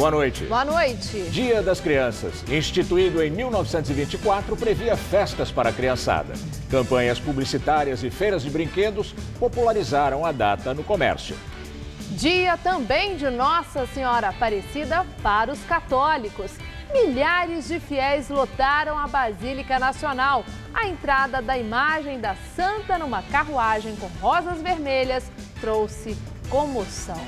Boa noite. Boa noite. Dia das Crianças, instituído em 1924, previa festas para a criançada. Campanhas publicitárias e feiras de brinquedos popularizaram a data no comércio. Dia também de Nossa Senhora Aparecida para os católicos. Milhares de fiéis lotaram a Basílica Nacional. A entrada da imagem da Santa numa carruagem com rosas vermelhas trouxe comoção.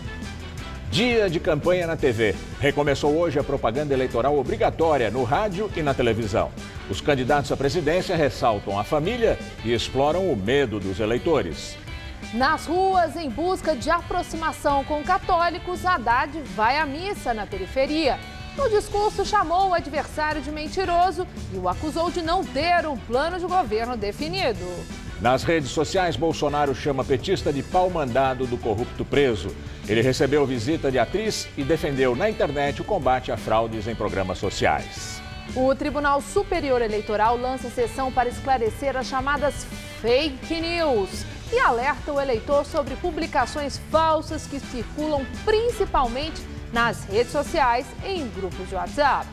Dia de campanha na TV. Recomeçou hoje a propaganda eleitoral obrigatória no rádio e na televisão. Os candidatos à presidência ressaltam a família e exploram o medo dos eleitores. Nas ruas, em busca de aproximação com católicos, Haddad vai à missa na periferia. No discurso, chamou o adversário de mentiroso e o acusou de não ter um plano de governo definido. Nas redes sociais, Bolsonaro chama petista de pau-mandado do corrupto preso. Ele recebeu visita de atriz e defendeu na internet o combate a fraudes em programas sociais. O Tribunal Superior Eleitoral lança sessão para esclarecer as chamadas fake news e alerta o eleitor sobre publicações falsas que circulam principalmente nas redes sociais e em grupos de WhatsApp.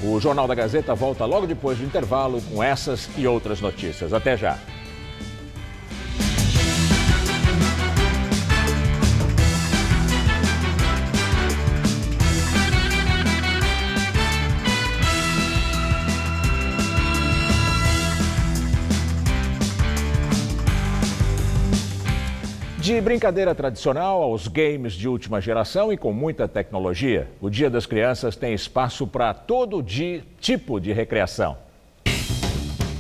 O Jornal da Gazeta volta logo depois do intervalo com essas e outras notícias. Até já. De brincadeira tradicional aos games de última geração e com muita tecnologia, o Dia das Crianças tem espaço para todo tipo de recreação.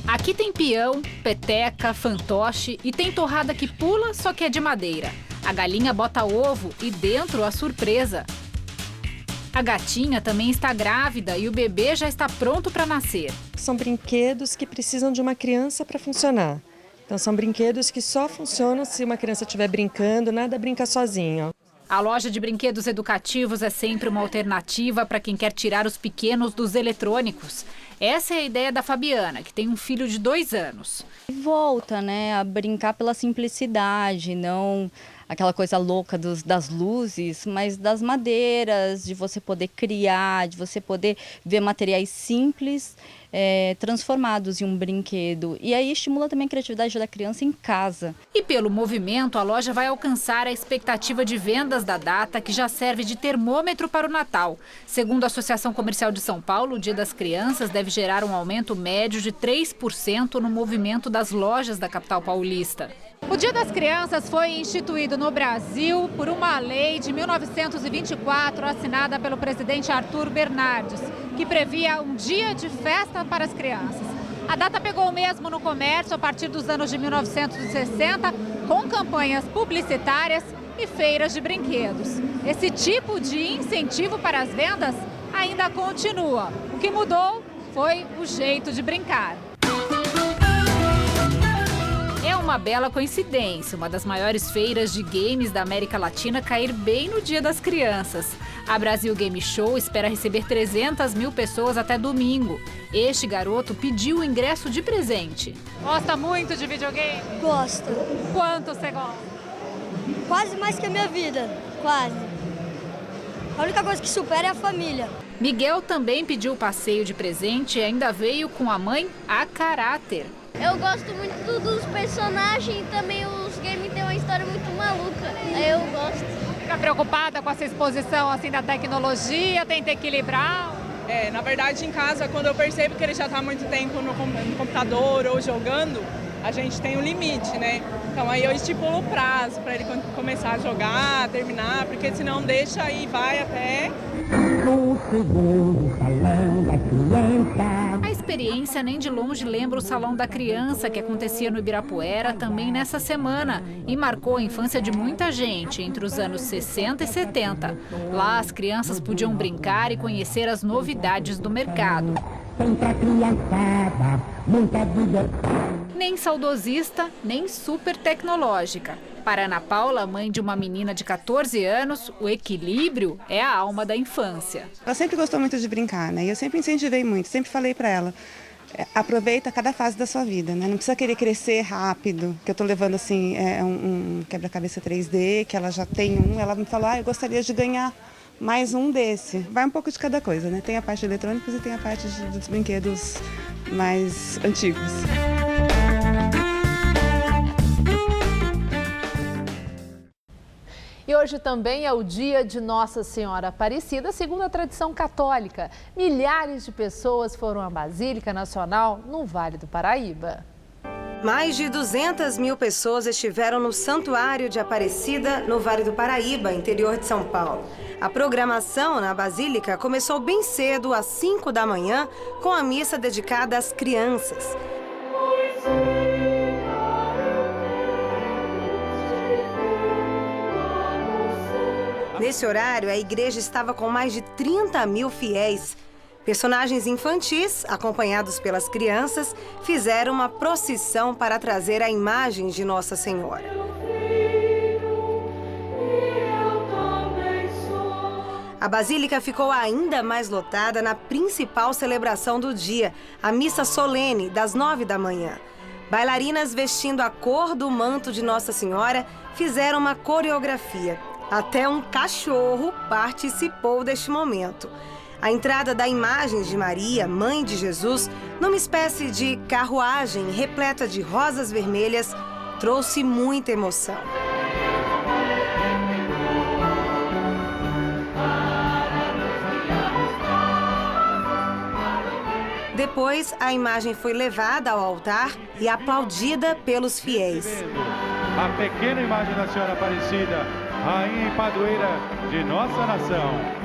Aqui tem peão, peteca, fantoche e tem torrada que pula, só que é de madeira. A galinha bota ovo e dentro a surpresa. A gatinha também está grávida e o bebê já está pronto para nascer. São brinquedos que precisam de uma criança para funcionar. Então, são brinquedos que só funcionam se uma criança estiver brincando, nada brinca sozinho. A loja de brinquedos educativos é sempre uma alternativa para quem quer tirar os pequenos dos eletrônicos. Essa é a ideia da Fabiana, que tem um filho de 2 anos. Volta, né, a brincar pela simplicidade, não aquela coisa louca das luzes, mas das madeiras, de você poder criar, de você poder ver materiais simples transformados em um brinquedo. E aí estimula também a criatividade da criança em casa. E pelo movimento, a loja vai alcançar a expectativa de vendas da data, que já serve de termômetro para o Natal. Segundo a Associação Comercial de São Paulo, o Dia das Crianças deve gerar um aumento médio de 3% no movimento das lojas da capital paulista. O Dia das Crianças foi instituído no Brasil por uma lei de 1924, assinada pelo presidente Arthur Bernardes, que previa um dia de festa para as crianças. A data pegou mesmo no comércio a partir dos anos de 1960, com campanhas publicitárias e feiras de brinquedos. Esse tipo de incentivo para as vendas ainda continua. O que mudou foi o jeito de brincar. É uma bela coincidência, uma das maiores feiras de games da América Latina cair bem no Dia das Crianças. A Brasil Game Show espera receber 300 mil pessoas até domingo. Este garoto pediu o ingresso de presente. Gosta muito de videogame? Gosto. Quanto você gosta? Quase mais que a minha vida, quase. A única coisa que supera é a família. Miguel também pediu o passeio de presente e ainda veio com a mãe a caráter. Eu gosto muito dos personagens e também os games têm uma história muito maluca. Eu gosto. Fica preocupada com essa exposição assim da tecnologia? Tenta equilibrar? Na verdade, em casa, quando eu percebo que ele já está há muito tempo no computador ou jogando, a gente tem um limite, né? Então aí eu estipulo o prazo para ele começar a jogar, terminar, porque senão deixa e vai até... A experiência nem de longe lembra o Salão da Criança, que acontecia no Ibirapuera também nessa semana e marcou a infância de muita gente entre os anos 60 e 70. Lá as crianças podiam brincar e conhecer as novidades do mercado. Nem saudosista, nem super tecnológica. Para Ana Paula, mãe de uma menina de 14 anos, o equilíbrio é a alma da infância. Ela sempre gostou muito de brincar, né? E eu sempre incentivei muito, sempre falei para ela, aproveita cada fase da sua vida, né? Não precisa querer crescer rápido, que eu tô levando assim um quebra-cabeça 3D, que ela já tem ela me falou, eu gostaria de ganhar mais um desse. Vai um pouco de cada coisa, né? Tem a parte de eletrônicos e tem a parte dos brinquedos mais antigos. E hoje também é o dia de Nossa Senhora Aparecida, segundo a tradição católica. Milhares de pessoas foram à Basílica Nacional, no Vale do Paraíba. Mais de 200 mil pessoas estiveram no Santuário de Aparecida, no Vale do Paraíba, interior de São Paulo. A programação na Basílica começou bem cedo, às 5 da manhã, com a missa dedicada às crianças. Nesse horário, a igreja estava com mais de 30 mil fiéis. Personagens infantis, acompanhados pelas crianças, fizeram uma procissão para trazer a imagem de Nossa Senhora. A Basílica ficou ainda mais lotada na principal celebração do dia, a missa solene, das 9 da manhã. Bailarinas vestindo a cor do manto de Nossa Senhora fizeram uma coreografia. Até um cachorro participou deste momento. A entrada da imagem de Maria, mãe de Jesus, numa espécie de carruagem repleta de rosas vermelhas, trouxe muita emoção. Depois, a imagem foi levada ao altar e aplaudida pelos fiéis. A pequena imagem da Senhora Aparecida, rainha e padroeira de nossa nação.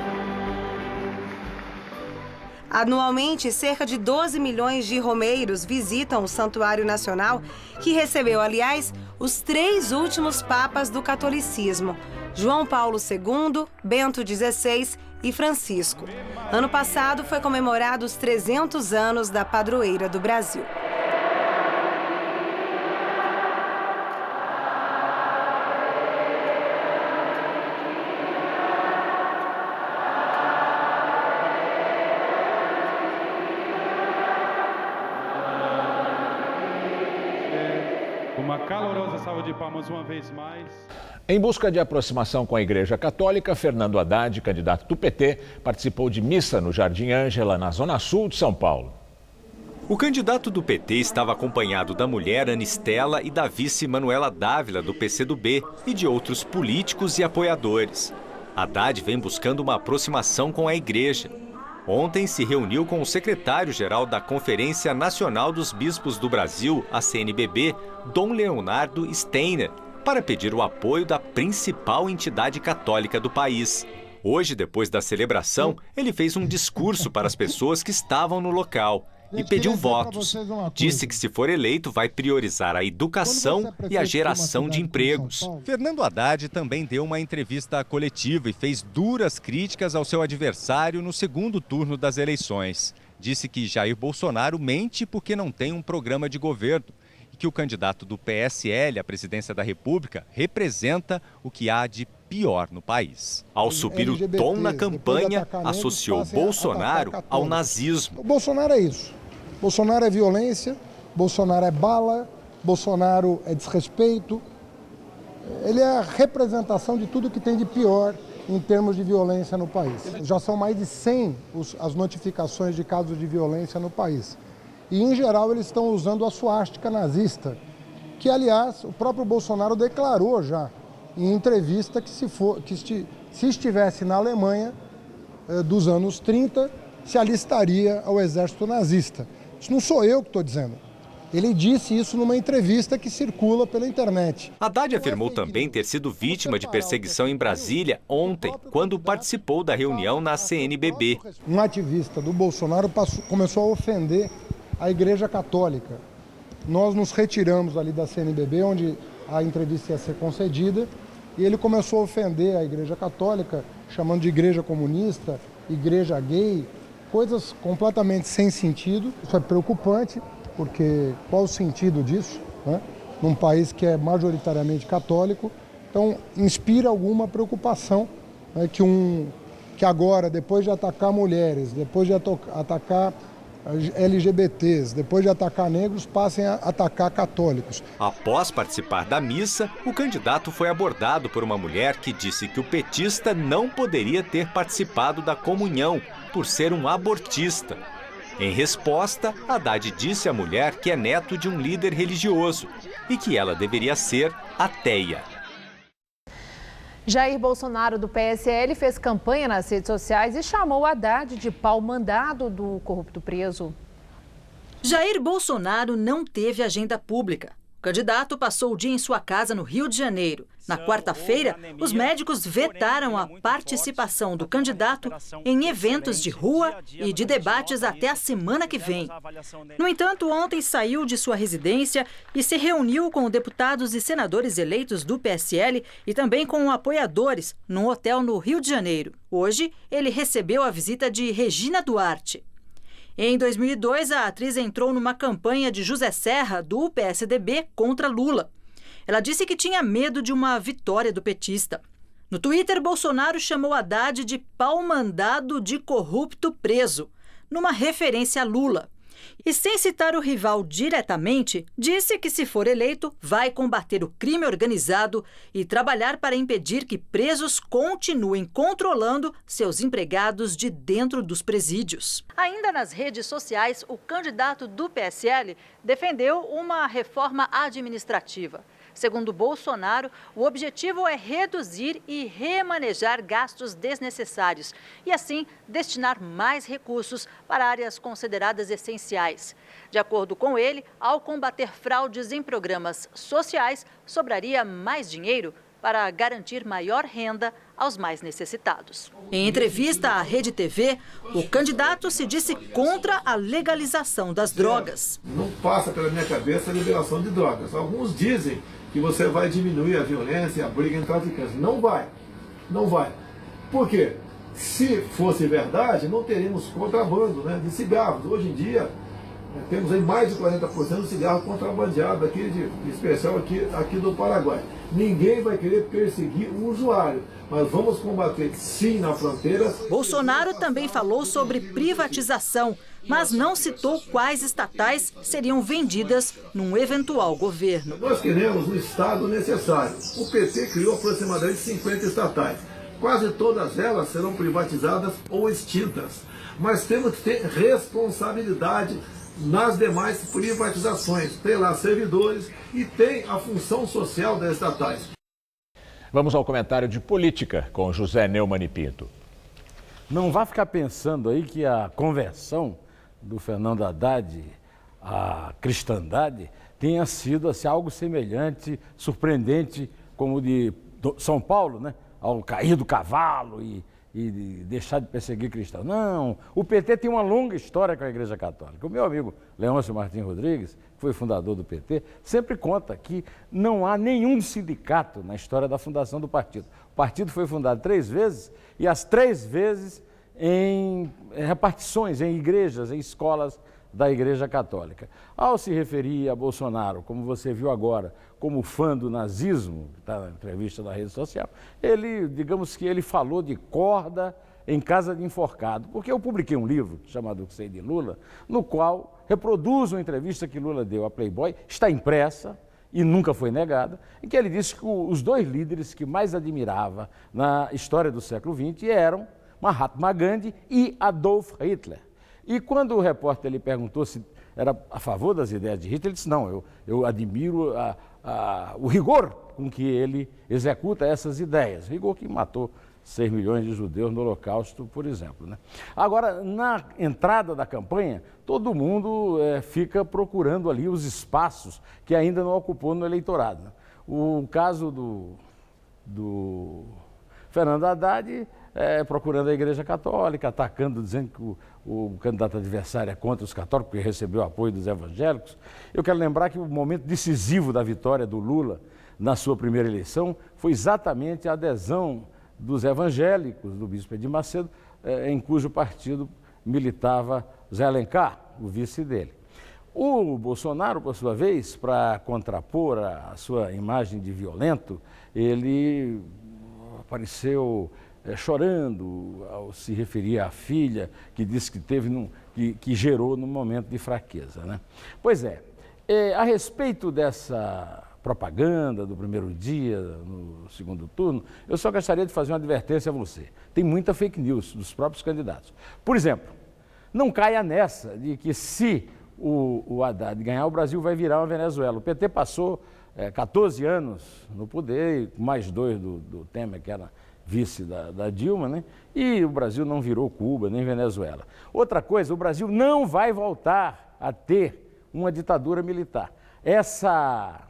Anualmente, cerca de 12 milhões de romeiros visitam o Santuário Nacional, que recebeu, aliás, os 3 últimos papas do catolicismo: João Paulo II, Bento XVI e Francisco. Ano passado foi comemorado os 300 anos da padroeira do Brasil. Uma calorosa salva de palmas uma vez mais. Em busca de aproximação com a Igreja Católica, Fernando Haddad, candidato do PT, participou de missa no Jardim Ângela, na Zona Sul de São Paulo. O candidato do PT estava acompanhado da mulher Anistela e da vice Manuela Dávila, do PCdoB, e de outros políticos e apoiadores. Haddad vem buscando uma aproximação com a Igreja. Ontem se reuniu com o secretário-geral da Conferência Nacional dos Bispos do Brasil, a CNBB, Dom Leonardo Steiner, para pedir o apoio da principal entidade católica do país. Hoje, depois da celebração, ele fez um discurso para as pessoas que estavam no local e pediu votos. Disse que, se for eleito, vai priorizar a educação e a geração de empregos. Fernando Haddad também deu uma entrevista coletiva e fez duras críticas ao seu adversário no segundo turno das eleições. Disse que Jair Bolsonaro mente porque não tem um programa de governo e que o candidato do PSL à presidência da República representa o que há de pior no país. Ao subir o tom na campanha, associou Bolsonaro ao nazismo. O Bolsonaro é isso. Bolsonaro é violência, Bolsonaro é bala, Bolsonaro é desrespeito. Ele é a representação de tudo que tem de pior em termos de violência no país. Já são mais de 100 as notificações de casos de violência no país. E, em geral, eles estão usando a suástica nazista, que, aliás, o próprio Bolsonaro declarou já em entrevista que se estivesse na Alemanha dos anos 30, se alistaria ao exército nazista. Isso não sou eu que estou dizendo. Ele disse isso numa entrevista que circula pela internet. Haddad afirmou também ter sido vítima de perseguição em Brasília ontem, quando participou da reunião na CNBB. Um ativista do Bolsonaro começou a ofender a Igreja Católica. Nós nos retiramos ali da CNBB, onde a entrevista ia ser concedida, e ele começou a ofender a Igreja Católica, chamando de igreja comunista, igreja gay, coisas completamente sem sentido. Isso é preocupante, porque qual o sentido disso, né? Num país que é majoritariamente católico? Então, inspira alguma preocupação, né, que agora, depois de atacar mulheres, depois de atacar LGBTs, depois de atacar negros, passem a atacar católicos. Após participar da missa, o candidato foi abordado por uma mulher que disse que o petista não poderia ter participado da comunhão por ser um abortista. Em resposta, Haddad disse à mulher que é neto de um líder religioso e que ela deveria ser ateia. Jair Bolsonaro, do PSL, fez campanha nas redes sociais e chamou Haddad de pau mandado do corrupto preso. Jair Bolsonaro não teve agenda pública. O candidato passou o dia em sua casa no Rio de Janeiro. Na quarta-feira, os médicos vetaram a participação do candidato em eventos de rua e de debates até a semana que vem. No entanto, ontem saiu de sua residência e se reuniu com deputados e senadores eleitos do PSL e também com apoiadores num hotel no Rio de Janeiro. Hoje, ele recebeu a visita de Regina Duarte. Em 2002, a atriz entrou numa campanha de José Serra, do PSDB, contra Lula. Ela disse que tinha medo de uma vitória do petista. No Twitter, Bolsonaro chamou Haddad de pau mandado de corrupto preso, numa referência a Lula. E sem citar o rival diretamente, disse que, se for eleito, vai combater o crime organizado e trabalhar para impedir que presos continuem controlando seus empregados de dentro dos presídios. Ainda nas redes sociais, o candidato do PSL defendeu uma reforma administrativa. Segundo Bolsonaro, o objetivo é reduzir e remanejar gastos desnecessários e, assim, destinar mais recursos para áreas consideradas essenciais. De acordo com ele, ao combater fraudes em programas sociais, sobraria mais dinheiro para garantir maior renda aos mais necessitados. Em entrevista à Rede TV, o candidato se disse contra a legalização das drogas. Não passa pela minha cabeça a liberação de drogas. Alguns dizem que você vai diminuir a violência e a briga entre traficantes. Não vai. Não vai. Por quê? Se fosse verdade, não teríamos contrabando, né, de cigarros. Hoje em dia, temos aí mais de 40% de cigarro contrabandeado aqui, de especial aqui do Paraguai. Ninguém vai querer perseguir o usuário, mas vamos combater sim na fronteira. Bolsonaro também falou sobre privatização, mas não citou quais estatais seriam vendidas num eventual governo. Nós queremos o Estado necessário. O PT criou aproximadamente 50 estatais. Quase todas elas serão privatizadas ou extintas. Mas temos que ter responsabilidade nas demais privatizações. Tem lá servidores e tem a função social das estatais. Vamos ao comentário de política com José Neumann e Pinto. Não vá ficar pensando aí que a conversão do Fernando Haddad à cristandade tenha sido assim, algo semelhante, surpreendente, como o de São Paulo, né? Ao cair do cavalo e deixar de perseguir cristãos. Não, o PT tem uma longa história com a Igreja Católica. O meu amigo Leôncio Martins Rodrigues, que foi fundador do PT, sempre conta que não há nenhum sindicato na história da fundação do partido. O partido foi fundado 3 vezes e as 3 vezes em repartições, em igrejas, em escolas da Igreja Católica. Ao se referir a Bolsonaro, como você viu agora, como fã do nazismo, está na entrevista da rede social, digamos que ele falou de corda em casa de enforcado, porque eu publiquei um livro chamado O que Sei de Lula, no qual reproduz uma entrevista que Lula deu à Playboy, está impressa e nunca foi negada, em que ele disse que os 2 líderes que mais admirava na história do século XX eram Mahatma Gandhi e Adolf Hitler. E quando o repórter lhe perguntou se era a favor das ideias de Hitler, ele disse, não, eu admiro o rigor com que ele executa essas ideias. Rigor que matou 6 milhões de judeus no Holocausto, por exemplo, né? Agora, na entrada da campanha, todo mundo fica procurando ali os espaços que ainda não ocupou no eleitorado, né? O caso do Fernando Haddad, procurando a Igreja Católica, atacando, dizendo que o candidato adversário é contra os católicos, porque recebeu o apoio dos evangélicos. Eu quero lembrar que o momento decisivo da vitória do Lula na sua primeira eleição foi exatamente a adesão dos evangélicos do bispo Edir Macedo, em cujo partido militava Zé Alencar, o vice dele. O Bolsonaro, por sua vez, para contrapor a sua imagem de violento, ele apareceu chorando ao se referir à filha, que disse que teve, que gerou num momento de fraqueza, né? Pois é, a respeito dessa propaganda do primeiro dia, no segundo turno, eu só gostaria de fazer uma advertência a você. Tem muita fake news dos próprios candidatos. Por exemplo, não caia nessa de que se o Haddad ganhar, o Brasil vai virar uma Venezuela. O PT passou 14 anos no poder, mais 2 do Temer, que era vice da Dilma, né? E o Brasil não virou Cuba, nem Venezuela. Outra coisa, o Brasil não vai voltar a ter uma ditadura militar. Essa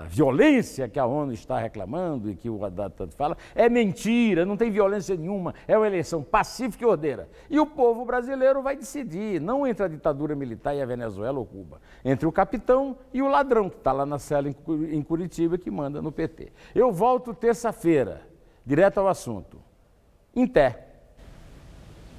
violência que a ONU está reclamando e que o Haddad tanto fala, é mentira, não tem violência nenhuma, é uma eleição pacífica e ordeira. E o povo brasileiro vai decidir, não entre a ditadura militar e a Venezuela ou Cuba, entre o capitão e o ladrão que está lá na cela em Curitiba que manda no PT. Eu volto terça-feira, direto ao assunto. Em pé.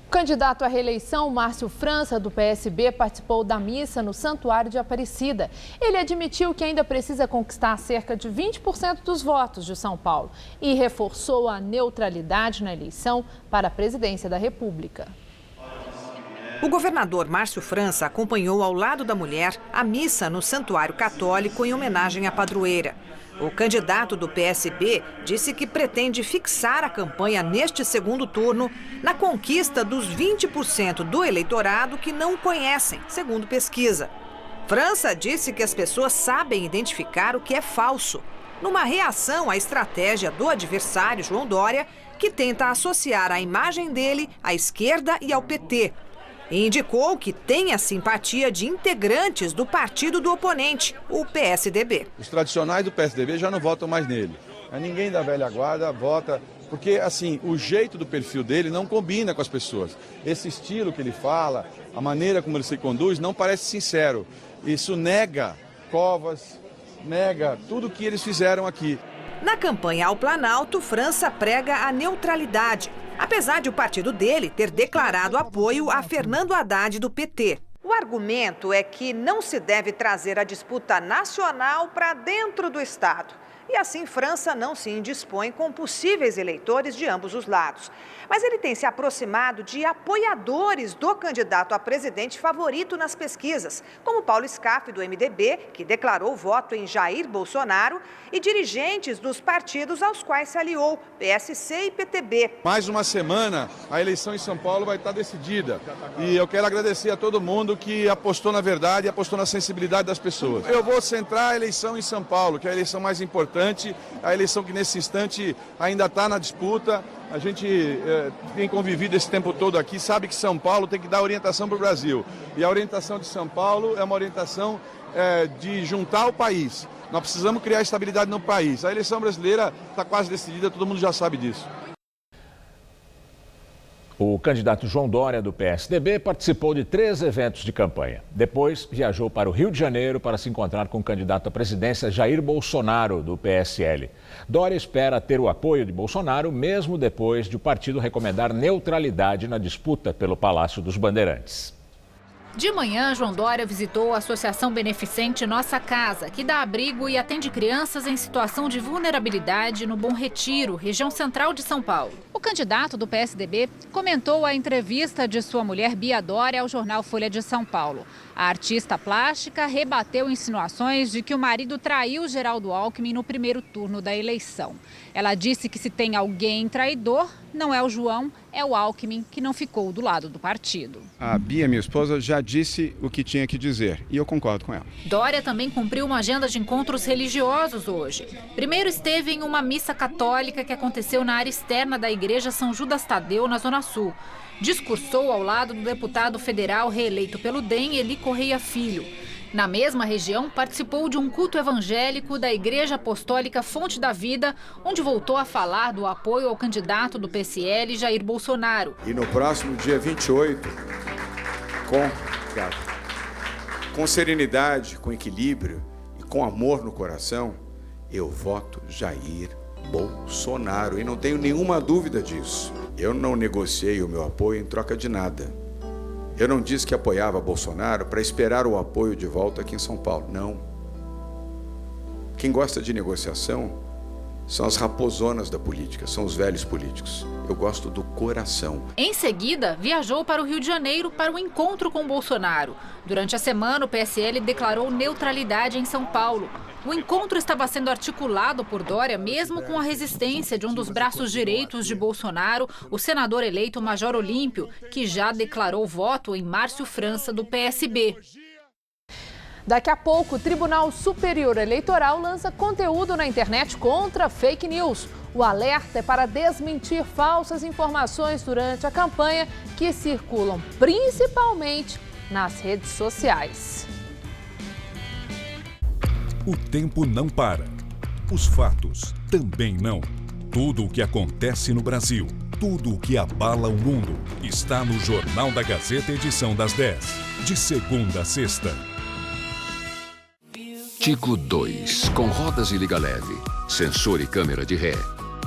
O candidato à reeleição, Márcio França, do PSB, participou da missa no Santuário de Aparecida. Ele admitiu que ainda precisa conquistar cerca de 20% dos votos de São Paulo e reforçou a neutralidade na eleição para a presidência da República. O governador Márcio França acompanhou ao lado da mulher a missa no Santuário Católico em homenagem à padroeira. O candidato do PSB disse que pretende fixar a campanha neste segundo turno na conquista dos 20% do eleitorado que não conhecem, segundo pesquisa. França disse que as pessoas sabem identificar o que é falso, numa reação à estratégia do adversário, João Dória, que tenta associar a imagem dele à esquerda e ao PT. E indicou que tem a simpatia de integrantes do partido do oponente, o PSDB. Os tradicionais do PSDB já não votam mais nele. Ninguém da velha guarda vota, porque assim, o jeito do perfil dele não combina com as pessoas. Esse estilo que ele fala, a maneira como ele se conduz, não parece sincero. Isso nega Covas, nega tudo o que eles fizeram aqui. Na campanha ao Planalto, França prega a neutralidade, apesar de o partido dele ter declarado apoio a Fernando Haddad do PT. O argumento é que não se deve trazer a disputa nacional para dentro do Estado. E assim, França não se indispõe com possíveis eleitores de ambos os lados. Mas ele tem se aproximado de apoiadores do candidato a presidente favorito nas pesquisas, como Paulo Scaff, do MDB, que declarou voto em Jair Bolsonaro, e dirigentes dos partidos aos quais se aliou, PSC e PTB. Mais uma semana, a eleição em São Paulo vai estar decidida. E eu quero agradecer a todo mundo que apostou na verdade e apostou na sensibilidade das pessoas. Eu vou centrar a eleição em São Paulo, que é a eleição mais importante, a eleição que nesse instante ainda está na disputa. A gente tem convivido esse tempo todo aqui, sabe que São Paulo tem que dar orientação para o Brasil. E a orientação de São Paulo é uma orientação de juntar o país. Nós precisamos criar estabilidade no país. A eleição brasileira está quase decidida, todo mundo já sabe disso. O candidato João Dória, do PSDB, participou de 3 eventos de campanha. Depois, viajou para o Rio de Janeiro para se encontrar com o candidato à presidência Jair Bolsonaro, do PSL. Dória espera ter o apoio de Bolsonaro, mesmo depois de o partido recomendar neutralidade na disputa pelo Palácio dos Bandeirantes. De manhã, João Dória visitou a Associação Beneficente Nossa Casa, que dá abrigo e atende crianças em situação de vulnerabilidade no Bom Retiro, região central de São Paulo. O candidato do PSDB comentou a entrevista de sua mulher Bia Dória ao jornal Folha de São Paulo. A artista plástica rebateu insinuações de que o marido traiu Geraldo Alckmin no primeiro turno da eleição. Ela disse que se tem alguém traidor, não é o João, é o Alckmin, que não ficou do lado do partido. A Bia, minha esposa, já disse o que tinha que dizer e eu concordo com ela. Dória também cumpriu uma agenda de encontros religiosos hoje. Primeiro esteve em uma missa católica que aconteceu na área externa da Igreja São Judas Tadeu, na Zona Sul. Discursou ao lado do deputado federal reeleito pelo DEM, Eli Correia Filho. Na mesma região, participou de um culto evangélico da Igreja Apostólica Fonte da Vida, onde voltou a falar do apoio ao candidato do PSL, Jair Bolsonaro. E no próximo dia 28, com serenidade, com equilíbrio e com amor no coração, eu voto Jair Bolsonaro. E não tenho nenhuma dúvida disso. Eu não negociei o meu apoio em troca de nada. Eu não disse que apoiava Bolsonaro para esperar o apoio de volta aqui em São Paulo. Não. Quem gosta de negociação São as raposonas da política, são os velhos políticos. Eu gosto do coração. Em seguida, viajou para o Rio de Janeiro para um encontro com Bolsonaro. Durante a semana, o PSL declarou neutralidade em São Paulo. O encontro estava sendo articulado por Dória, mesmo com a resistência de um dos braços direitos de Bolsonaro, o senador eleito Major Olímpio, que já declarou voto em Márcio França, do PSB. Daqui a pouco, o Tribunal Superior Eleitoral lança conteúdo na internet contra fake news. O alerta é para desmentir falsas informações durante a campanha que circulam principalmente nas redes sociais. O tempo não para. Os fatos também não. Tudo o que acontece no Brasil, tudo o que abala o mundo, está no Jornal da Gazeta, edição das 10, de segunda a sexta. Tigo 2, com rodas e liga leve, sensor e câmera de ré,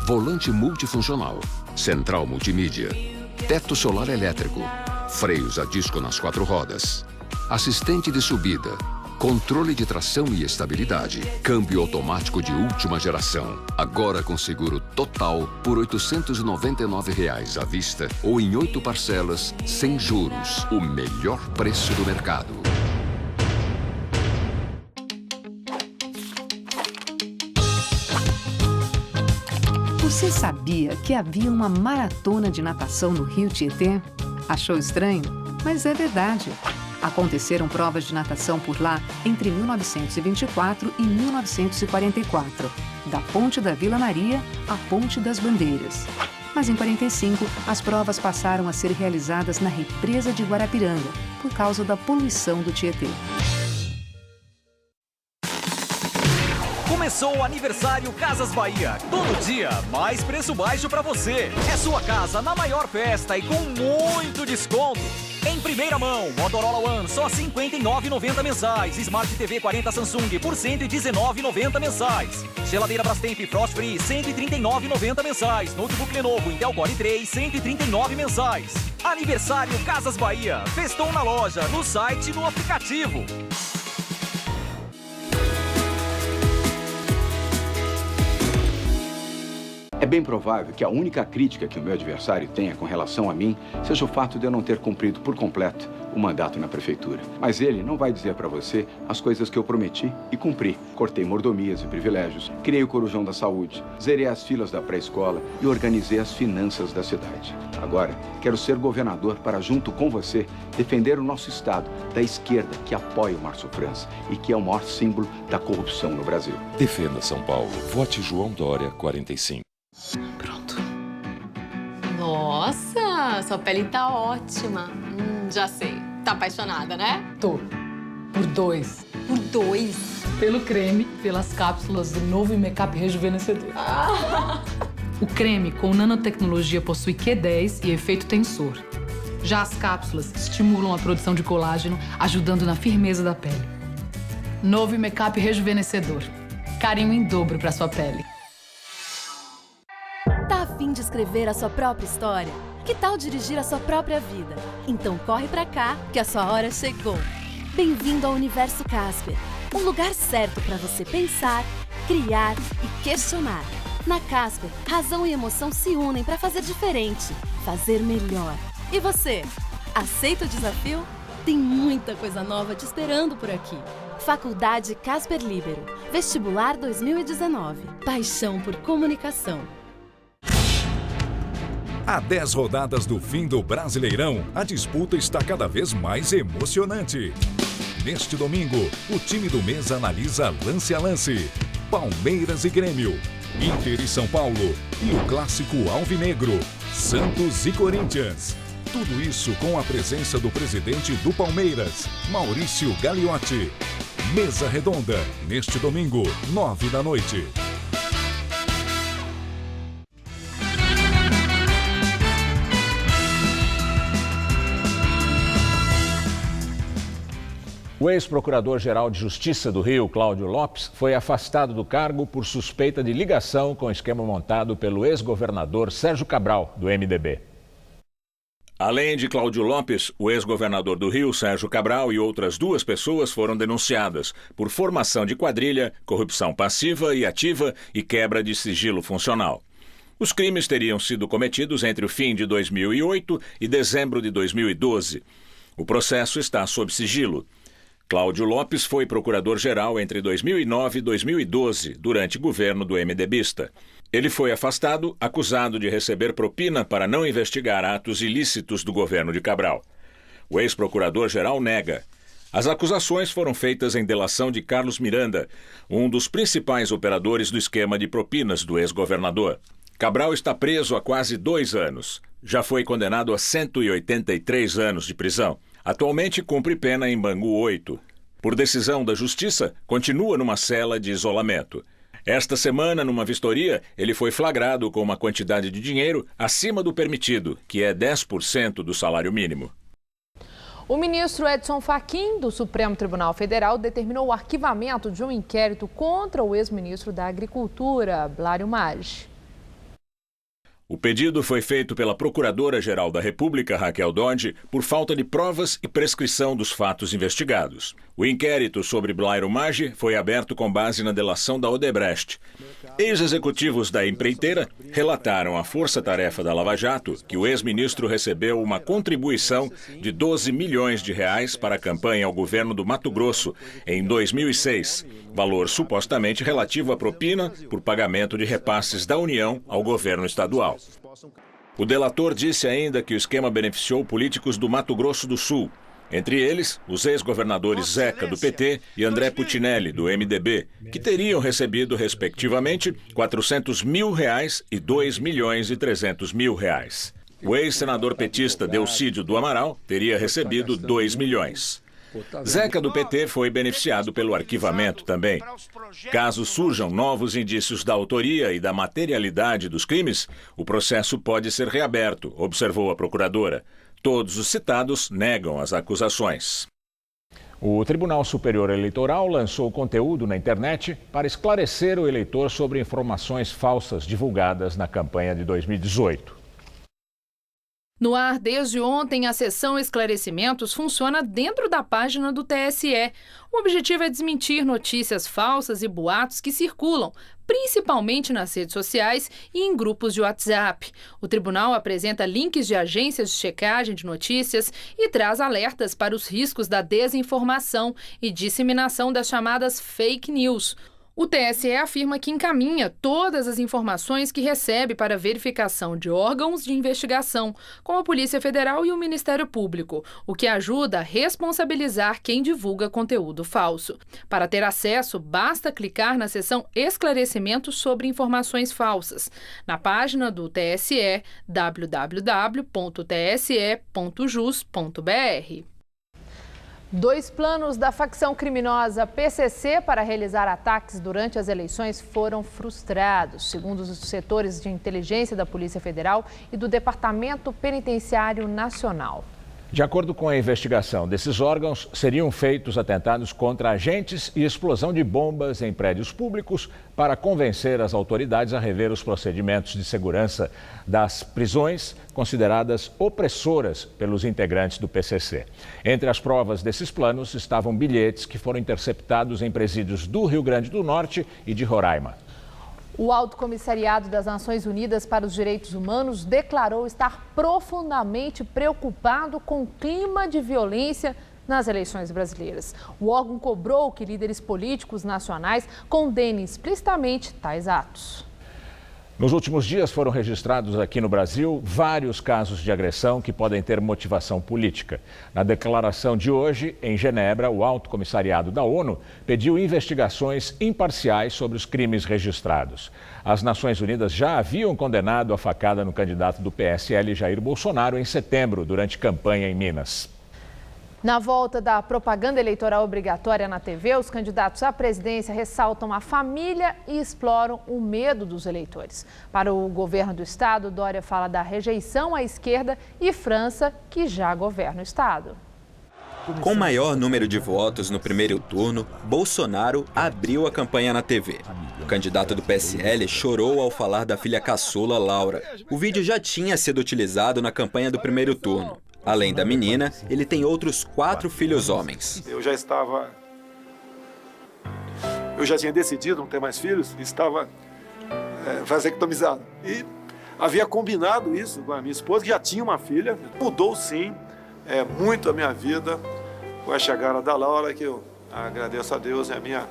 volante multifuncional, central multimídia, teto solar elétrico, freios a disco nas 4 rodas, assistente de subida, controle de tração e estabilidade, câmbio automático de última geração, agora com seguro total por R$ 899 à vista ou em 8 parcelas, sem juros, o melhor preço do mercado. Você sabia que havia uma maratona de natação no Rio Tietê? Achou estranho? Mas é verdade. Aconteceram provas de natação por lá entre 1924 e 1944, da Ponte da Vila Maria à Ponte das Bandeiras. Mas em 45, as provas passaram a ser realizadas na represa de Guarapiranga, por causa da poluição do Tietê. Começou o aniversário Casas Bahia. Todo dia, mais preço baixo pra você. É sua casa na maior festa e com muito desconto. Em primeira mão, Motorola One só R$ 59,90 mensais. Smart TV 40 Samsung por R$ 119,90 mensais. Geladeira Brastemp Frost Free R$ 139,90 mensais. Notebook Lenovo Intel Core i3 R$ 139 mensais. Aniversário Casas Bahia. Festou na loja, no site e no aplicativo. É bem provável que a única crítica que o meu adversário tenha com relação a mim seja o fato de eu não ter cumprido por completo o mandato na prefeitura. Mas ele não vai dizer para você as coisas que eu prometi e cumpri. Cortei mordomias e privilégios, criei o Corujão da Saúde, zerei as filas da pré-escola e organizei as finanças da cidade. Agora, quero ser governador para, junto com você, defender o nosso Estado da esquerda que apoia o Márcio França e que é o maior símbolo da corrupção no Brasil. Defenda São Paulo. Vote João Dória, 45. Pronto. Nossa, sua pele tá ótima. Já sei. Tá apaixonada, né? Tô. Por 2. Por 2? Pelo creme, pelas cápsulas do novo Make-up Rejuvenescedor. O creme com nanotecnologia possui Q10 e efeito tensor. Já as cápsulas estimulam a produção de colágeno, ajudando na firmeza da pele. Novo Make-up Rejuvenescedor. Carinho em dobro pra sua pele. Tá a fim de escrever a sua própria história? Que tal dirigir a sua própria vida? Então corre pra cá, que a sua hora chegou. Bem-vindo ao Universo Casper, um lugar certo para você pensar, criar e questionar. Na Casper, razão e emoção se unem para fazer diferente, fazer melhor. E você, aceita o desafio? Tem muita coisa nova te esperando por aqui. Faculdade Casper Líbero, Vestibular 2019. Paixão por comunicação. Há 10 rodadas do fim do Brasileirão, a disputa está cada vez mais emocionante. Neste domingo, o time do mês analisa lance a lance. Palmeiras e Grêmio, Inter e São Paulo e o clássico alvinegro, Santos e Corinthians. Tudo isso com a presença do presidente do Palmeiras, Maurício Gagliotti. Mesa Redonda, neste domingo, 9 da noite. O ex-procurador-geral de Justiça do Rio, Cláudio Lopes, foi afastado do cargo por suspeita de ligação com o esquema montado pelo ex-governador Sérgio Cabral, do MDB. Além de Cláudio Lopes, o ex-governador do Rio, Sérgio Cabral, e outras 2 pessoas foram denunciadas por formação de quadrilha, corrupção passiva e ativa e quebra de sigilo funcional. Os crimes teriam sido cometidos entre o fim de 2008 e dezembro de 2012. O processo está sob sigilo. Cláudio Lopes foi procurador-geral entre 2009 e 2012, durante o governo do MDBista. Ele foi afastado, acusado de receber propina para não investigar atos ilícitos do governo de Cabral. O ex-procurador-geral nega. As acusações foram feitas em delação de Carlos Miranda, um dos principais operadores do esquema de propinas do ex-governador. Cabral está preso há quase 2 anos. Já foi condenado a 183 anos de prisão. Atualmente cumpre pena em Bangu 8. Por decisão da Justiça, continua numa cela de isolamento. Esta semana, numa vistoria, ele foi flagrado com uma quantidade de dinheiro acima do permitido, que é 10% do salário mínimo. O ministro Edson Fachin, do Supremo Tribunal Federal, determinou o arquivamento de um inquérito contra o ex-ministro da Agricultura, Blário Maggi. O pedido foi feito pela Procuradora-Geral da República, Raquel Dodge, por falta de provas e prescrição dos fatos investigados. O inquérito sobre Blário Maggi foi aberto com base na delação da Odebrecht. Ex-executivos da empreiteira relataram à Força-Tarefa da Lava Jato que o ex-ministro recebeu uma contribuição de 12 milhões de reais para a campanha ao governo do Mato Grosso em 2006, valor supostamente relativo à propina por pagamento de repasses da União ao governo estadual. O delator disse ainda que o esquema beneficiou políticos do Mato Grosso do Sul, entre eles os ex-governadores Zeca, do PT, e André Putinelli, do MDB, que teriam recebido, respectivamente, R$400 mil e R$2.300.000. O ex-senador petista Delcídio do Amaral teria recebido 2 milhões. Zeca, do PT, foi beneficiado pelo arquivamento também. Caso surjam novos indícios da autoria e da materialidade dos crimes, o processo pode ser reaberto, observou a procuradora. Todos os citados negam as acusações. O Tribunal Superior Eleitoral lançou conteúdo na internet para esclarecer o eleitor sobre informações falsas divulgadas na campanha de 2018. No ar, desde ontem, a seção Esclarecimentos funciona dentro da página do TSE. O objetivo é desmentir notícias falsas e boatos que circulam, principalmente nas redes sociais e em grupos de WhatsApp. O tribunal apresenta links de agências de checagem de notícias e traz alertas para os riscos da desinformação e disseminação das chamadas fake news. O TSE afirma que encaminha todas as informações que recebe para verificação de órgãos de investigação, como a Polícia Federal e o Ministério Público, o que ajuda a responsabilizar quem divulga conteúdo falso. Para ter acesso, basta clicar na seção Esclarecimentos sobre informações falsas, na página do TSE, www.tse.jus.br. 2 planos da facção criminosa PCC para realizar ataques durante as eleições foram frustrados, segundo os setores de inteligência da Polícia Federal e do Departamento Penitenciário Nacional. De acordo com a investigação desses órgãos, seriam feitos atentados contra agentes e explosão de bombas em prédios públicos para convencer as autoridades a rever os procedimentos de segurança das prisões consideradas opressoras pelos integrantes do PCC. Entre as provas desses planos estavam bilhetes que foram interceptados em presídios do Rio Grande do Norte e de Roraima. O Alto Comissariado das Nações Unidas para os Direitos Humanos declarou estar profundamente preocupado com o clima de violência nas eleições brasileiras. O órgão cobrou que líderes políticos nacionais condenem explicitamente tais atos. Nos últimos dias foram registrados aqui no Brasil vários casos de agressão que podem ter motivação política. Na declaração de hoje, em Genebra, o Alto Comissariado da ONU pediu investigações imparciais sobre os crimes registrados. As Nações Unidas já haviam condenado a facada no candidato do PSL, Jair Bolsonaro, em setembro, durante campanha em Minas. Na volta da propaganda eleitoral obrigatória na TV, os candidatos à presidência ressaltam a família e exploram o medo dos eleitores. Para o governo do estado, Dória fala da rejeição à esquerda e França, que já governa o estado. Com maior número de votos no primeiro turno, Bolsonaro abriu a campanha na TV. O candidato do PSL chorou ao falar da filha caçula, Laura. O vídeo já tinha sido utilizado na campanha do primeiro turno. Além da menina, ele tem outros 4 filhos homens. Eu já tinha decidido não ter mais filhos, estava vasectomizado. E havia combinado isso com a minha esposa, que já tinha uma filha. Mudou sim muito a minha vida com a chegada da Laura, que eu agradeço a Deus e a minha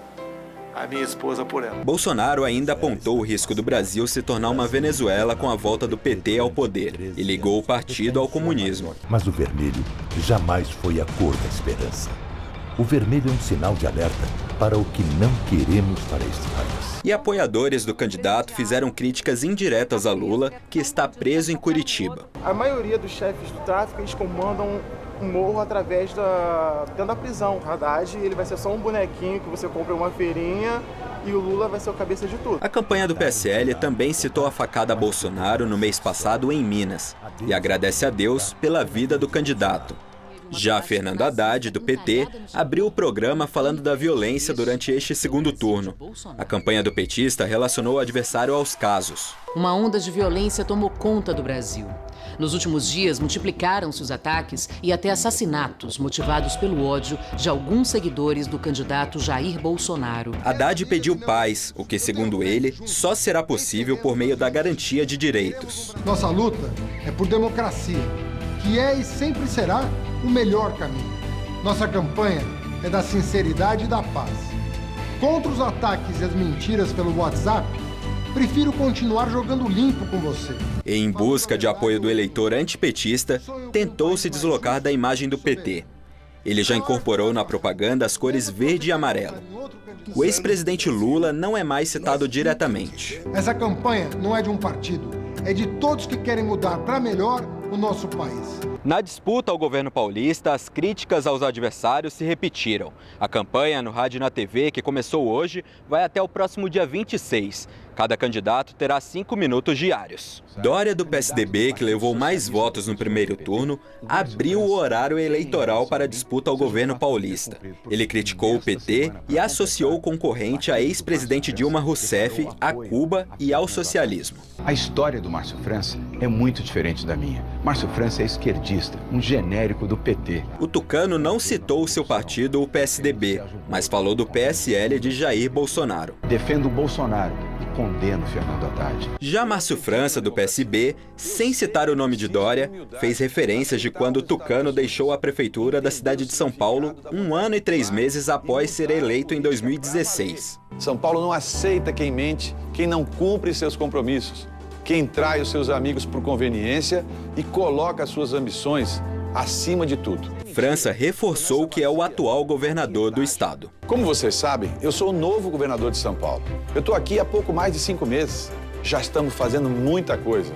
esposa por ela. Bolsonaro ainda apontou o risco do Brasil se tornar uma Venezuela com a volta do PT ao poder e ligou o partido ao comunismo. Mas o vermelho jamais foi a cor da esperança. O vermelho é um sinal de alerta para o que não queremos para este país. E apoiadores do candidato fizeram críticas indiretas a Lula, que está preso em Curitiba. A maioria dos chefes do tráfico, eles comandam um morro através dentro da prisão. O Haddad, ele vai ser só um bonequinho que você compra em uma feirinha e o Lula vai ser o cabeça de tudo. A campanha do PSL também citou a facada a Bolsonaro no mês passado em Minas e agradece a Deus pela vida do candidato. Já Fernando Haddad, do PT, abriu o programa falando da violência durante este segundo turno. A campanha do petista relacionou o adversário aos casos. Uma onda de violência tomou conta do Brasil. Nos últimos dias, multiplicaram-se os ataques e até assassinatos motivados pelo ódio de alguns seguidores do candidato Jair Bolsonaro. Haddad pediu paz, o que, segundo ele, só será possível por meio da garantia de direitos. Nossa luta é por democracia, que é e sempre será o melhor caminho. Nossa campanha é da sinceridade e da paz. Contra os ataques e as mentiras pelo WhatsApp, prefiro continuar jogando limpo com você. Em busca de apoio do eleitor antipetista, tentou se deslocar da imagem do PT. Ele já incorporou na propaganda as cores verde e amarelo. O ex-presidente Lula não é mais citado diretamente. Essa campanha não é de um partido, é de todos que querem mudar para melhor o nosso país. Na disputa ao governo paulista, as críticas aos adversários se repetiram. A campanha no rádio e na TV, que começou hoje, vai até o próximo dia 26. Cada candidato terá 5 minutos diários. Dória, do PSDB, que levou mais votos no primeiro turno, abriu o horário eleitoral para a disputa ao governo paulista. Ele criticou o PT e associou o concorrente a ex-presidente Dilma Rousseff, a Cuba e ao socialismo. A história do Márcio França é muito diferente da minha. Márcio França é esquerdista, um genérico do PT. O tucano não citou o seu partido, o PSDB, mas falou do PSL de Jair Bolsonaro. Defendo o Bolsonaro e condeno Fernando Haddad. Já Márcio França, do PSB, sem citar o nome de Dória, fez referências de quando o tucano deixou a prefeitura da cidade de São Paulo 1 ano e 3 meses após ser eleito em 2016. São Paulo não aceita quem mente, quem não cumpre seus compromissos, quem trai os seus amigos por conveniência e coloca suas ambições acima de tudo. França reforçou que é o atual governador do estado. Como vocês sabem, eu sou o novo governador de São Paulo. Eu estou aqui há pouco mais de 5 meses. Já estamos fazendo muita coisa.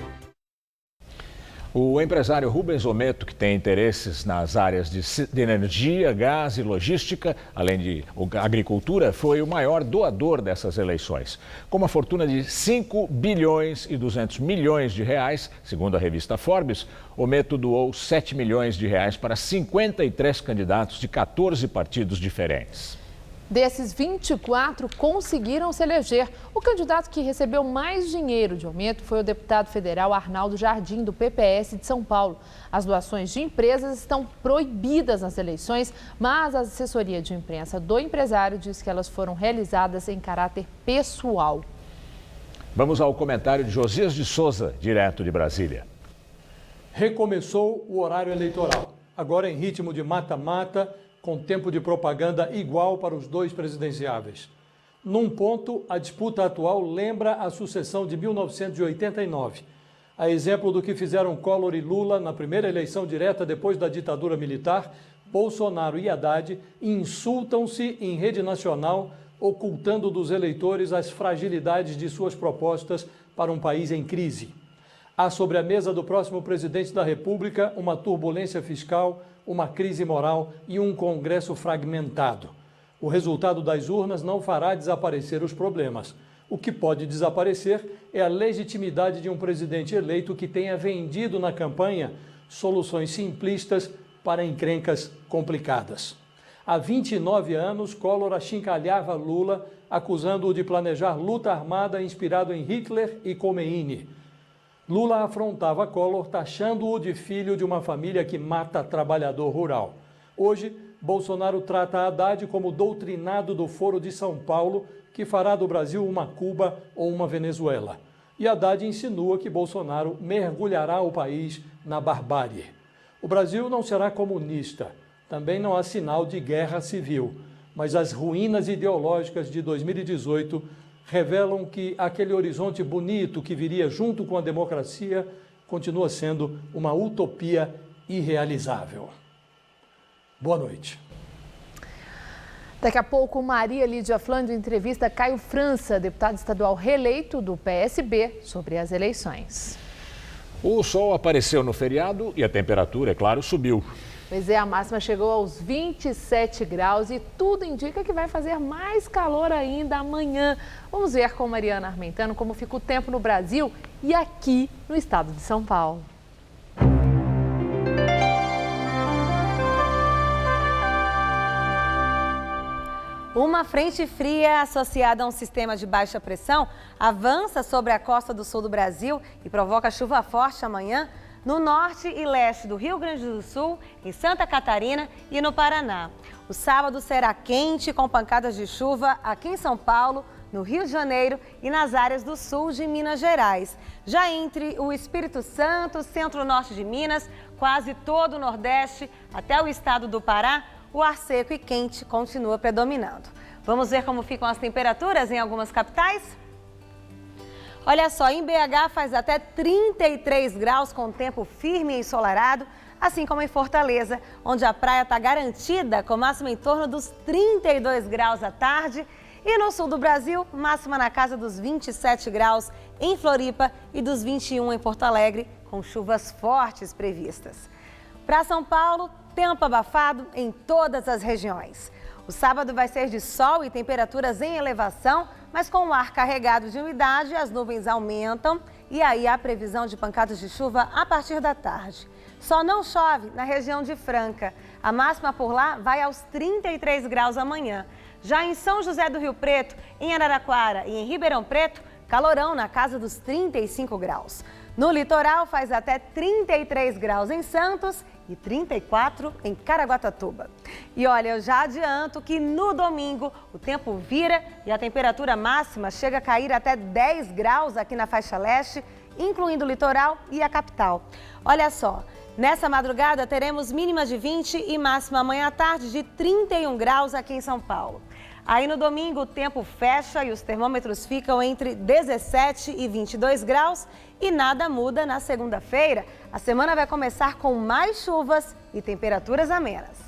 O empresário Rubens Ometo, que tem interesses nas áreas de energia, gás e logística, além de agricultura, foi o maior doador dessas eleições. Com uma fortuna de 5 bilhões e 200 milhões de reais, segundo a revista Forbes, Ometo doou 7 milhões de reais para 53 candidatos de 14 partidos diferentes. Desses, 24 conseguiram se eleger. O candidato que recebeu mais dinheiro de aumento foi o deputado federal Arnaldo Jardim, do PPS de São Paulo. As doações de empresas estão proibidas nas eleições, mas a assessoria de imprensa do empresário diz que elas foram realizadas em caráter pessoal. Vamos ao comentário de Josias de Souza, direto de Brasília. Recomeçou o horário eleitoral, agora em ritmo de mata-mata, com tempo de propaganda igual para os dois presidenciáveis. Num ponto, a disputa atual lembra a sucessão de 1989. A exemplo do que fizeram Collor e Lula na primeira eleição direta depois da ditadura militar, Bolsonaro e Haddad insultam-se em rede nacional, ocultando dos eleitores as fragilidades de suas propostas para um país em crise. Há sobre a mesa do próximo presidente da República uma turbulência fiscal, uma crise moral e um Congresso fragmentado. O resultado das urnas não fará desaparecer os problemas. O que pode desaparecer é a legitimidade de um presidente eleito que tenha vendido na campanha soluções simplistas, para encrencas complicadas. Há 29 anos, Collor achincalhava Lula, acusando-o de planejar luta armada inspirado em Hitler e Khomeini. Lula afrontava Collor, taxando-o de filho de uma família que mata trabalhador rural. Hoje, Bolsonaro trata Haddad como doutrinado do Foro de São Paulo, que fará do Brasil uma Cuba ou uma Venezuela. E Haddad insinua que Bolsonaro mergulhará o país na barbárie. O Brasil não será comunista. Também não há sinal de guerra civil, mas as ruínas ideológicas de 2018 revelam que aquele horizonte bonito que viria junto com a democracia continua sendo uma utopia irrealizável. Boa noite. Daqui a pouco, Maria Lídia Flândio entrevista Caio França, deputado estadual reeleito do PSB, sobre as eleições. O sol apareceu no feriado e a temperatura, é claro, subiu. Pois é, a máxima chegou aos 27 graus e tudo indica que vai fazer mais calor ainda amanhã. Vamos ver com Mariana Armentano como fica o tempo no Brasil e aqui no estado de São Paulo. Uma frente fria associada a um sistema de baixa pressão avança sobre a costa do sul do Brasil e provoca chuva forte amanhã no norte e leste do Rio Grande do Sul, em Santa Catarina e no Paraná. O sábado será quente, com pancadas de chuva aqui em São Paulo, no Rio de Janeiro e nas áreas do sul de Minas Gerais. Já entre o Espírito Santo, centro-norte de Minas, quase todo o Nordeste, até o estado do Pará, o ar seco e quente continua predominando. Vamos ver como ficam as temperaturas em algumas capitais? Olha só, em BH faz até 33 graus com tempo firme e ensolarado, assim como em Fortaleza, onde a praia está garantida com máxima em torno dos 32 graus à tarde. E no sul do Brasil, máxima na casa dos 27 graus em Floripa e dos 21 em Porto Alegre, com chuvas fortes previstas. Para São Paulo, tempo abafado em todas as regiões. O sábado vai ser de sol e temperaturas em elevação, mas com o ar carregado de umidade, as nuvens aumentam e aí há previsão de pancadas de chuva a partir da tarde. Só não chove na região de Franca. A máxima por lá vai aos 33 graus amanhã. Já em São José do Rio Preto, em Araraquara e em Ribeirão Preto, calorão na casa dos 35 graus. No litoral faz até 33 graus em Santos e 34 em Caraguatatuba. E olha, eu já adianto que no domingo o tempo vira e a temperatura máxima chega a cair até 10 graus aqui na faixa leste, incluindo o litoral e a capital. Olha só, nessa madrugada teremos mínima de 20 e máxima amanhã à tarde de 31 graus aqui em São Paulo. Aí no domingo o tempo fecha e os termômetros ficam entre 17 e 22 graus e nada muda na segunda-feira. A semana vai começar com mais chuvas e temperaturas amenas.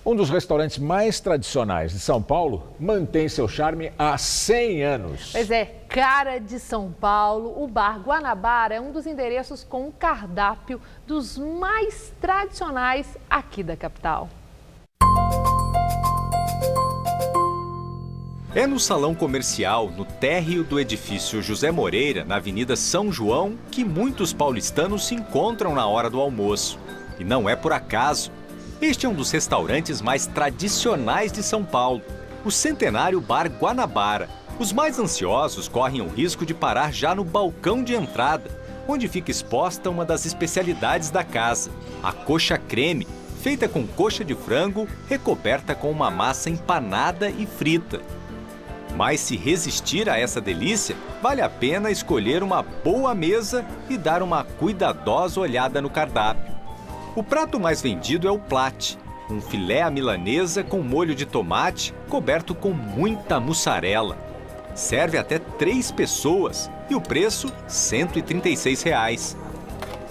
Um dos restaurantes mais tradicionais de São Paulo mantém seu charme há 100 anos. Pois é, cara de São Paulo, o Bar Guanabara é um dos endereços com um cardápio dos mais tradicionais aqui da capital. É no salão comercial, no térreo do edifício José Moreira, na Avenida São João, que muitos paulistanos se encontram na hora do almoço. E não é por acaso. Este é um dos restaurantes mais tradicionais de São Paulo, o centenário Bar Guanabara. Os mais ansiosos correm o risco de parar já no balcão de entrada, onde fica exposta uma das especialidades da casa, a coxa creme, feita com coxa de frango recoberta com uma massa empanada e frita. Mas se resistir a essa delícia, vale a pena escolher uma boa mesa e dar uma cuidadosa olhada no cardápio. O prato mais vendido é o Plate, um filé à milanesa com molho de tomate coberto com muita mussarela. Serve até 3 pessoas e o preço R$ 136.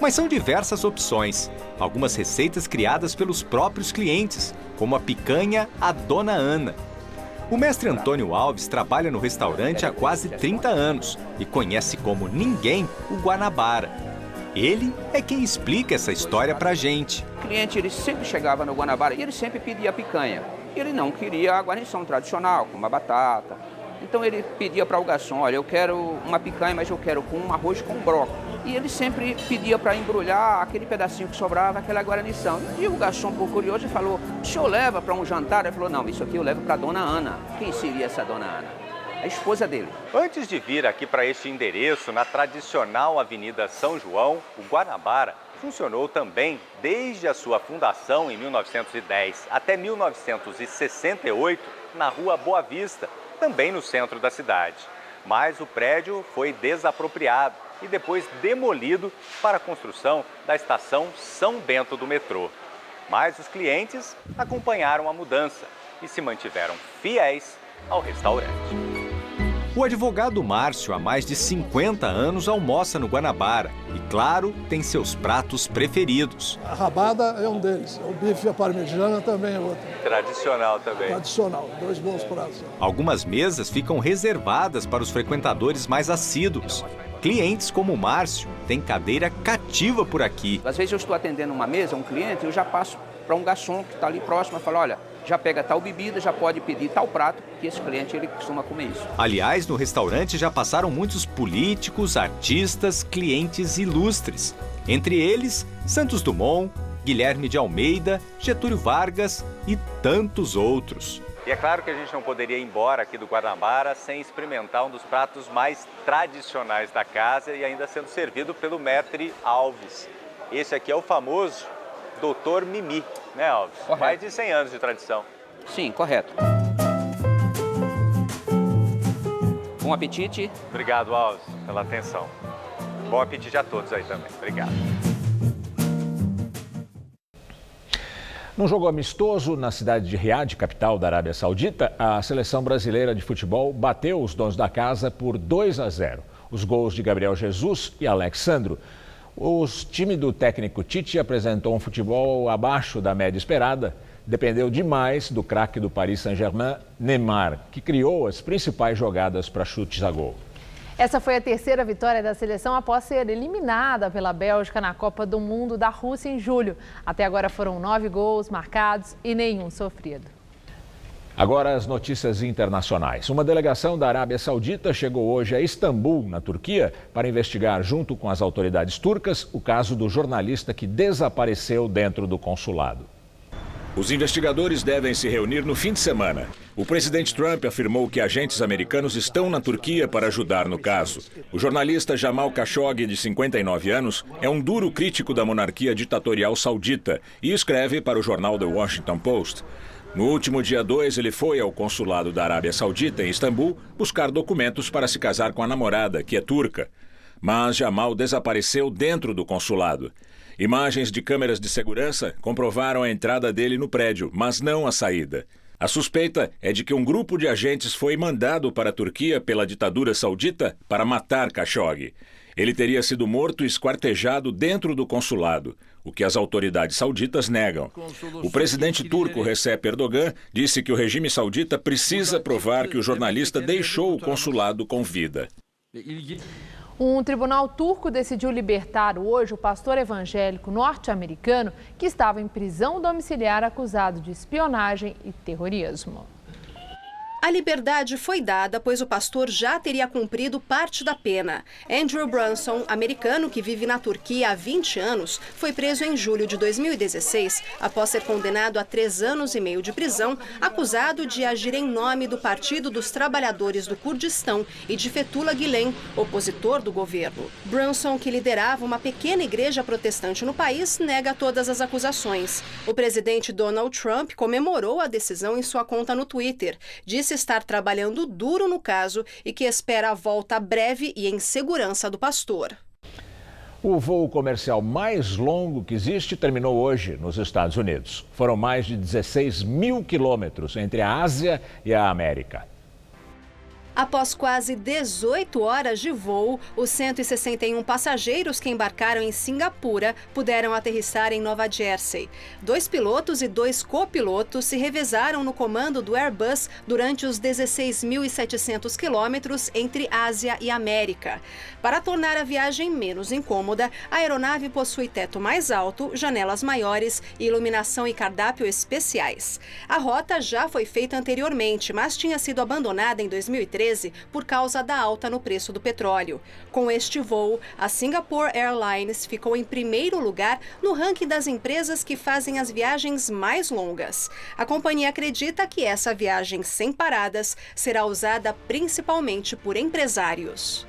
Mas são diversas opções, algumas receitas criadas pelos próprios clientes, como a picanha à Dona Ana. O mestre Antônio Alves trabalha no restaurante há quase 30 anos e conhece como ninguém o Guanabara. Ele é quem explica essa história pra gente. O cliente ele sempre chegava no Guanabara e ele sempre pedia picanha. Ele não queria a guarnição tradicional, como a batata, Então ele pedia para o garçom, olha, eu quero uma picanha, mas eu quero com um arroz com brócolis. E ele sempre pedia para embrulhar aquele pedacinho que sobrava, aquela guarnição. E o garçom, por curioso, falou, o senhor leva para um jantar? Ele falou, não, isso aqui eu levo para a dona Ana. Quem seria essa dona Ana? A esposa dele. Antes de vir aqui para este endereço, na tradicional Avenida São João, o Guanabara funcionou também desde a sua fundação em 1910 até 1968 na Rua Boa Vista, também no centro da cidade. Mas o prédio foi desapropriado e depois demolido para a construção da estação São Bento do metrô. Mas os clientes acompanharam a mudança e se mantiveram fiéis ao restaurante. O advogado Márcio, há mais de 50 anos, almoça no Guanabara e, claro, tem seus pratos preferidos. A rabada é um deles, o bife à parmegiana também é outro. Tradicional também. Tradicional, 2 bons pratos. Algumas mesas ficam reservadas para os frequentadores mais assíduos. Clientes como o Márcio têm cadeira cativa por aqui. Às vezes eu estou atendendo uma mesa, um cliente, eu já passo para um garçom que está ali próximo e falo, olha, já pega tal bebida, já pode pedir tal prato, que esse cliente ele costuma comer isso. Aliás, no restaurante já passaram muitos políticos, artistas, clientes ilustres. Entre eles, Santos Dumont, Guilherme de Almeida, Getúlio Vargas e tantos outros. E é claro que a gente não poderia ir embora aqui do Guanabara sem experimentar um dos pratos mais tradicionais da casa e ainda sendo servido pelo maître Alves. Esse aqui é o famoso Doutor Mimi, né, Alves? Correto. Mais de 100 anos de tradição. Sim, correto. Bom apetite. Obrigado, Alves, pela atenção. Bom apetite a todos aí também. Obrigado. Num jogo amistoso na cidade de Riad, capital da Arábia Saudita, a seleção brasileira de futebol bateu os donos da casa por 2-0. Os gols de Gabriel Jesus e Alexandro. O time do técnico Tite apresentou um futebol abaixo da média esperada. Dependeu demais do craque do Paris Saint-Germain, Neymar, que criou as principais jogadas para chutes a gol. Essa foi a terceira vitória da seleção após ser eliminada pela Bélgica na Copa do Mundo da Rússia em julho. Até agora foram 9 gols marcados e nenhum sofrido. Agora as notícias internacionais. Uma delegação da Arábia Saudita chegou hoje a Istambul, na Turquia, para investigar, junto com as autoridades turcas, o caso do jornalista que desapareceu dentro do consulado. Os investigadores devem se reunir no fim de semana. O presidente Trump afirmou que agentes americanos estão na Turquia para ajudar no caso. O jornalista Jamal Khashoggi, de 59 anos, é um duro crítico da monarquia ditatorial saudita e escreve para o jornal The Washington Post. No último dia 2, ele foi ao consulado da Arábia Saudita, em Istambul, buscar documentos para se casar com a namorada, que é turca. Mas Jamal desapareceu dentro do consulado. Imagens de câmeras de segurança comprovaram a entrada dele no prédio, mas não a saída. A suspeita é de que um grupo de agentes foi mandado para a Turquia pela ditadura saudita para matar Khashoggi. Ele teria sido morto e esquartejado dentro do consulado, o que as autoridades sauditas negam. O presidente turco Recep Erdogan disse que o regime saudita precisa provar que o jornalista deixou o consulado com vida. Um tribunal turco decidiu libertar hoje o pastor evangélico norte-americano que estava em prisão domiciliar acusado de espionagem e terrorismo. A liberdade foi dada, pois o pastor já teria cumprido parte da pena. Andrew Brunson, americano que vive na Turquia há 20 anos, foi preso em julho de 2016, após ser condenado a 3 anos e meio de prisão, acusado de agir em nome do Partido dos Trabalhadores do Kurdistão e de Fethullah Gülen, opositor do governo. Brunson, que liderava uma pequena igreja protestante no país, nega todas as acusações. O presidente Donald Trump comemorou a decisão em sua conta no Twitter. Disse estar trabalhando duro no caso e que espera a volta breve e em segurança do pastor. O voo comercial mais longo que existe terminou hoje nos Estados Unidos. Foram mais de 16 mil quilômetros entre a Ásia e a América. Após quase 18 horas de voo, os 161 passageiros que embarcaram em Singapura puderam aterrissar em Nova Jersey. 2 pilotos e 2 copilotos se revezaram no comando do Airbus durante os 16.700 quilômetros entre Ásia e América. Para tornar a viagem menos incômoda, a aeronave possui teto mais alto, janelas maiores, iluminação e cardápio especiais. A rota já foi feita anteriormente, mas tinha sido abandonada em 2013 2013 por causa da alta no preço do petróleo. Com este voo, a Singapore Airlines ficou em primeiro lugar no ranking das empresas que fazem as viagens mais longas. A companhia acredita que essa viagem sem paradas será usada principalmente por empresários.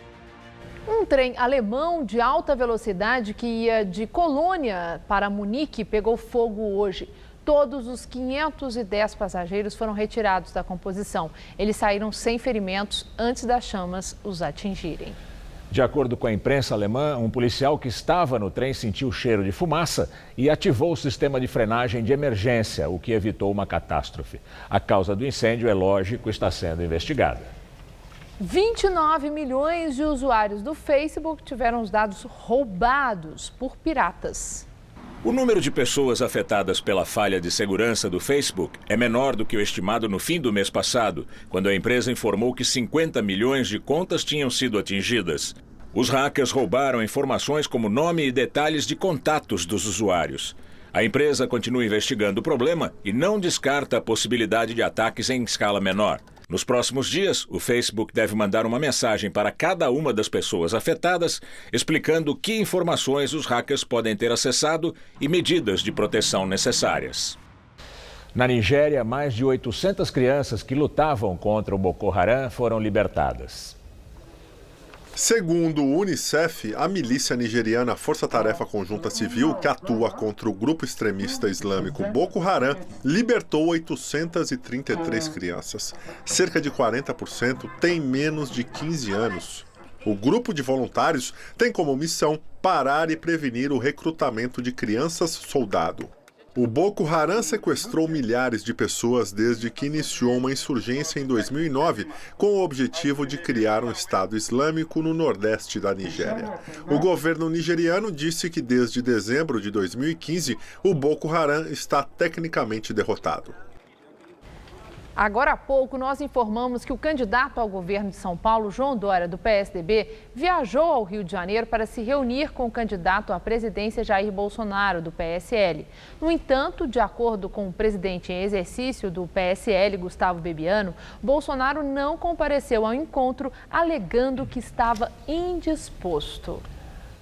Um trem alemão de alta velocidade que ia de Colônia para Munique pegou fogo hoje. Todos os 510 passageiros foram retirados da composição. Eles saíram sem ferimentos antes das chamas os atingirem. De acordo com a imprensa alemã, um policial que estava no trem sentiu o cheiro de fumaça e ativou o sistema de frenagem de emergência, o que evitou uma catástrofe. A causa do incêndio, é lógico, está sendo investigada. 29 milhões de usuários do Facebook tiveram os dados roubados por piratas. O número de pessoas afetadas pela falha de segurança do Facebook é menor do que o estimado no fim do mês passado, quando a empresa informou que 50 milhões de contas tinham sido atingidas. Os hackers roubaram informações como nome e detalhes de contatos dos usuários. A empresa continua investigando o problema e não descarta a possibilidade de ataques em escala menor. Nos próximos dias, o Facebook deve mandar uma mensagem para cada uma das pessoas afetadas, explicando que informações os hackers podem ter acessado e medidas de proteção necessárias. Na Nigéria, mais de 800 crianças que lutavam contra o Boko Haram foram libertadas. Segundo o Unicef, a milícia nigeriana Força Tarefa Conjunta Civil, que atua contra o grupo extremista islâmico Boko Haram, libertou 833 crianças. Cerca de 40% têm menos de 15 anos. O grupo de voluntários tem como missão parar e prevenir o recrutamento de crianças soldado. O Boko Haram sequestrou milhares de pessoas desde que iniciou uma insurgência em 2009, com o objetivo de criar um Estado Islâmico no nordeste da Nigéria. O governo nigeriano disse que desde dezembro de 2015, o Boko Haram está tecnicamente derrotado. Agora há pouco, nós informamos que o candidato ao governo de São Paulo, João Dória, do PSDB, viajou ao Rio de Janeiro para se reunir com o candidato à presidência Jair Bolsonaro, do PSL. No entanto, de acordo com o presidente em exercício do PSL, Gustavo Bebiano, Bolsonaro não compareceu ao encontro, alegando que estava indisposto.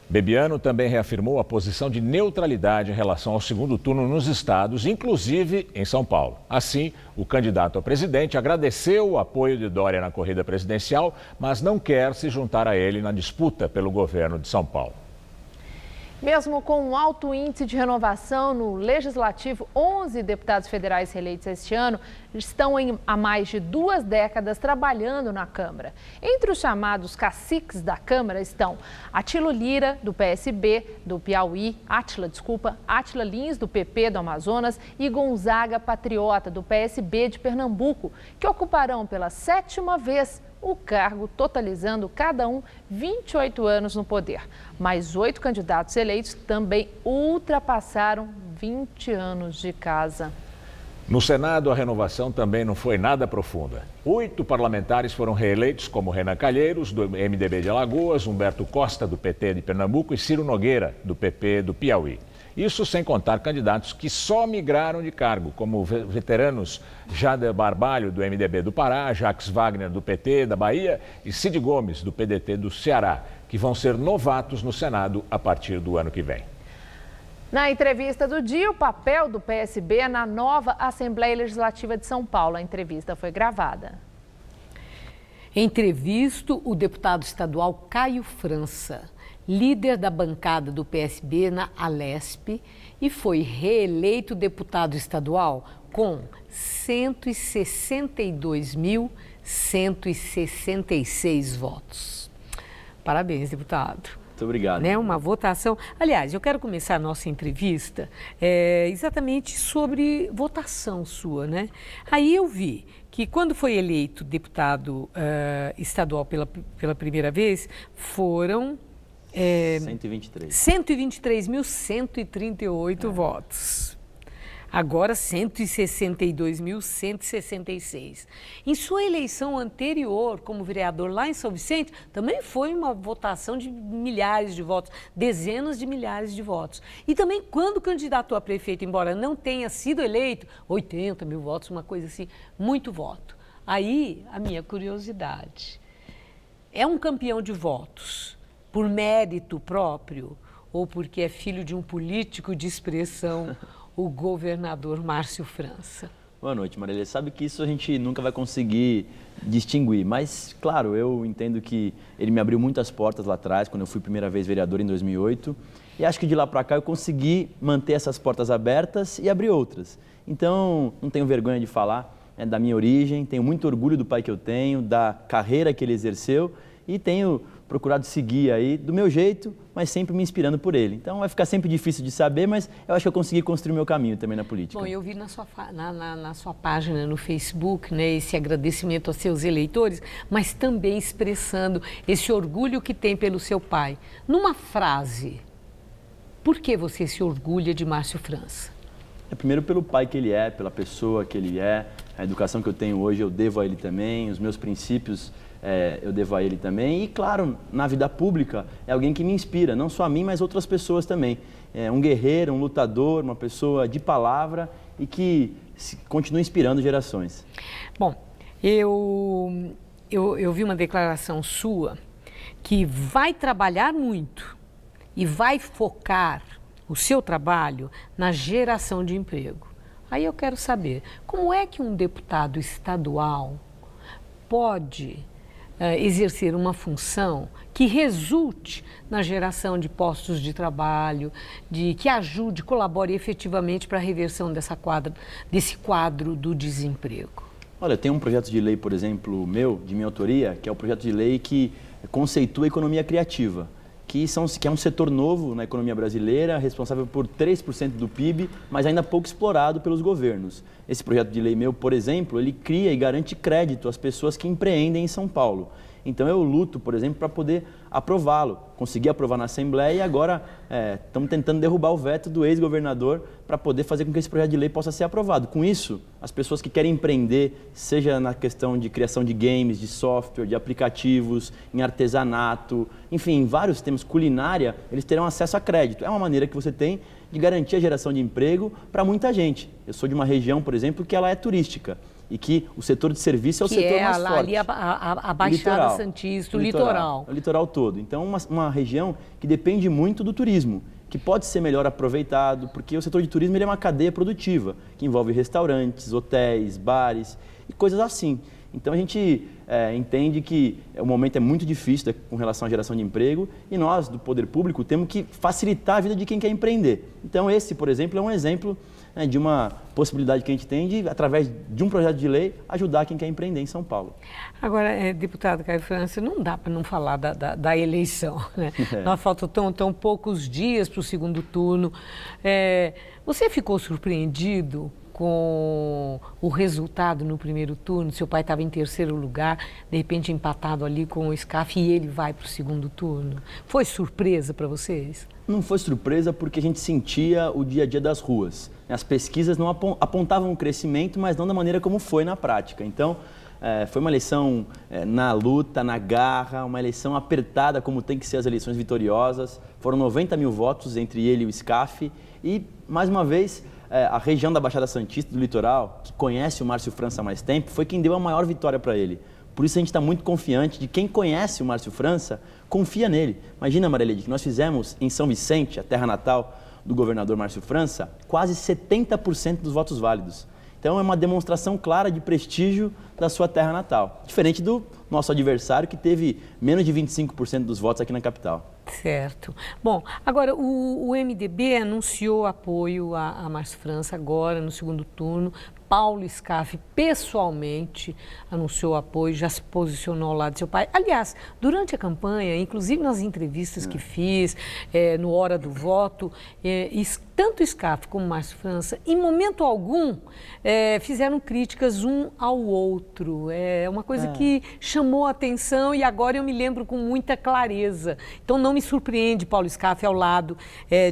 Bebiano também reafirmou a posição de neutralidade em relação ao segundo turno nos estados, inclusive em São Paulo. Assim, o candidato a presidente agradeceu o apoio de Dória na corrida presidencial, mas não quer se juntar a ele na disputa pelo governo de São Paulo. Mesmo com um alto índice de renovação no Legislativo, 11 deputados federais reeleitos este ano estão há mais de 2 décadas trabalhando na Câmara. Entre os chamados caciques da Câmara estão Atilo Lira, do PSB, do Piauí, Átila Lins, do PP do Amazonas e Gonzaga Patriota, do PSB de Pernambuco, que ocuparão pela 7ª vez o cargo, totalizando cada um 28 anos no poder. Mais 8 candidatos eleitos também ultrapassaram 20 anos de casa. No Senado, a renovação também não foi nada profunda. 8 parlamentares foram reeleitos, como Renan Calheiros, do MDB de Alagoas, Humberto Costa, do PT de Pernambuco e Ciro Nogueira, do PP do Piauí. Isso sem contar candidatos que só migraram de cargo, como veteranos Jader Barbalho, do MDB do Pará, Jacques Wagner, do PT da Bahia e Cid Gomes, do PDT do Ceará, que vão ser novatos no Senado a partir do ano que vem. Na entrevista do dia, o papel do PSB na nova Assembleia Legislativa de São Paulo. A entrevista foi gravada. Entrevisto o deputado estadual Caio França, líder da bancada do PSB na Alesp, e foi reeleito deputado estadual com 162.166 votos. Parabéns, deputado. Muito obrigado. Uma votação. Aliás, eu quero começar a nossa entrevista exatamente sobre votação sua, né? Aí eu vi que quando foi eleito deputado estadual pela primeira vez, foram 123.138 votos. Agora 162.166. Em sua eleição anterior como vereador lá em São Vicente, também foi uma votação de milhares de votos, dezenas de milhares de votos. E também quando candidatou a prefeito, embora não tenha sido eleito, 80 mil votos, uma coisa assim, muito voto. aí a minha curiosidade. É um campeão de votos por mérito próprio ou porque é filho de um político de expressão, o governador Márcio França? Boa noite, Marília. Sabe que isso a gente nunca vai conseguir distinguir, mas, claro, eu entendo que ele me abriu muitas portas lá atrás, quando eu fui primeira vez vereador em 2008, e acho que de lá para cá eu consegui manter essas portas abertas e abrir outras. Então, não tenho vergonha de falar da minha origem, tenho muito orgulho do pai que eu tenho, da carreira que ele exerceu e tenho procurado seguir aí do meu jeito, mas sempre me inspirando por ele. Então vai ficar sempre difícil de saber, mas eu acho que eu consegui construir o meu caminho também na política. Bom, eu vi na sua página no Facebook, né, esse agradecimento aos seus eleitores, mas também expressando esse orgulho que tem pelo seu pai. Numa frase, por que você se orgulha de Márcio França? Primeiro pelo pai que ele é, pela pessoa que ele é, a educação que eu tenho hoje eu devo a ele também, os meus princípios eu devo a ele também. E, claro, na vida pública é alguém que me inspira, não só a mim, mas outras pessoas também. É um guerreiro, um lutador, uma pessoa de palavra e que continua inspirando gerações. Bom, eu vi uma declaração sua que vai trabalhar muito e vai focar o seu trabalho na geração de emprego. Aí eu quero saber, como é que um deputado estadual pode exercer uma função que resulte na geração de postos de trabalho, que ajude, colabore efetivamente para a reversão desse quadro do desemprego? Olha, tem um projeto de lei, por exemplo, de minha autoria, que é o projeto de lei que conceitua a economia criativa, que é um setor novo na economia brasileira, responsável por 3% do PIB, mas ainda pouco explorado pelos governos. Esse projeto de lei meu, por exemplo, ele cria e garante crédito às pessoas que empreendem em São Paulo. Então eu luto, por exemplo, para poder aprová-lo. Consegui aprovar na Assembleia e agora estamos tentando derrubar o veto do ex-governador para poder fazer com que esse projeto de lei possa ser aprovado. Com isso, as pessoas que querem empreender, seja na questão de criação de games, de software, de aplicativos, em artesanato, enfim, em vários temas, culinária, eles terão acesso a crédito. É uma maneira que você tem de garantir a geração de emprego para muita gente. Eu sou de uma região, por exemplo, que ela é turística. E que o setor de serviço é o setor mais forte. Ali a Baixada Santista, o litoral. O litoral todo. Então, uma região que depende muito do turismo, que pode ser melhor aproveitado, porque o setor de turismo ele é uma cadeia produtiva, que envolve restaurantes, hotéis, bares e coisas assim. Então, a gente entende que o momento é muito difícil com relação à geração de emprego e nós, do poder público, temos que facilitar a vida de quem quer empreender. Então, esse, por exemplo, é um exemplo de uma possibilidade que a gente tem de, através de um projeto de lei, ajudar quem quer empreender em São Paulo. Agora, deputado Caio França, não dá para não falar da eleição, né? Nós faltam tão poucos dias para o segundo turno. Você ficou surpreendido com o resultado no primeiro turno? Seu pai estava em terceiro lugar, de repente empatado ali com o SCAF e ele vai para o segundo turno. Foi surpresa para vocês? Não foi surpresa porque a gente sentia o dia a dia das ruas. As pesquisas não apontavam o crescimento, mas não da maneira como foi na prática. Então, foi uma eleição na luta, na garra, uma eleição apertada, como tem que ser as eleições vitoriosas. Foram 90 mil votos entre ele e o SCAF e, mais uma vez, a região da Baixada Santista, do litoral, que conhece o Márcio França há mais tempo, foi quem deu a maior vitória para ele. Por isso a gente está muito confiante de quem conhece o Márcio França, confia nele. Imagina, Marília, que nós fizemos em São Vicente, a terra natal do governador Márcio França, quase 70% dos votos válidos. Então é uma demonstração clara de prestígio da sua terra natal, diferente do nosso adversário que teve menos de 25% dos votos aqui na capital. Certo. Bom, agora o MDB anunciou apoio a Márcio França agora no segundo turno. Paulo SCAF pessoalmente anunciou apoio, já se posicionou ao lado de seu pai. Aliás, durante a campanha, inclusive nas entrevistas que fiz, no Hora do Voto, tanto SCAF como Márcio França, em momento algum, fizeram críticas um ao outro. É uma coisa que chamou a atenção e agora eu me lembro com muita clareza. Então não me surpreende Paulo SCAF ao lado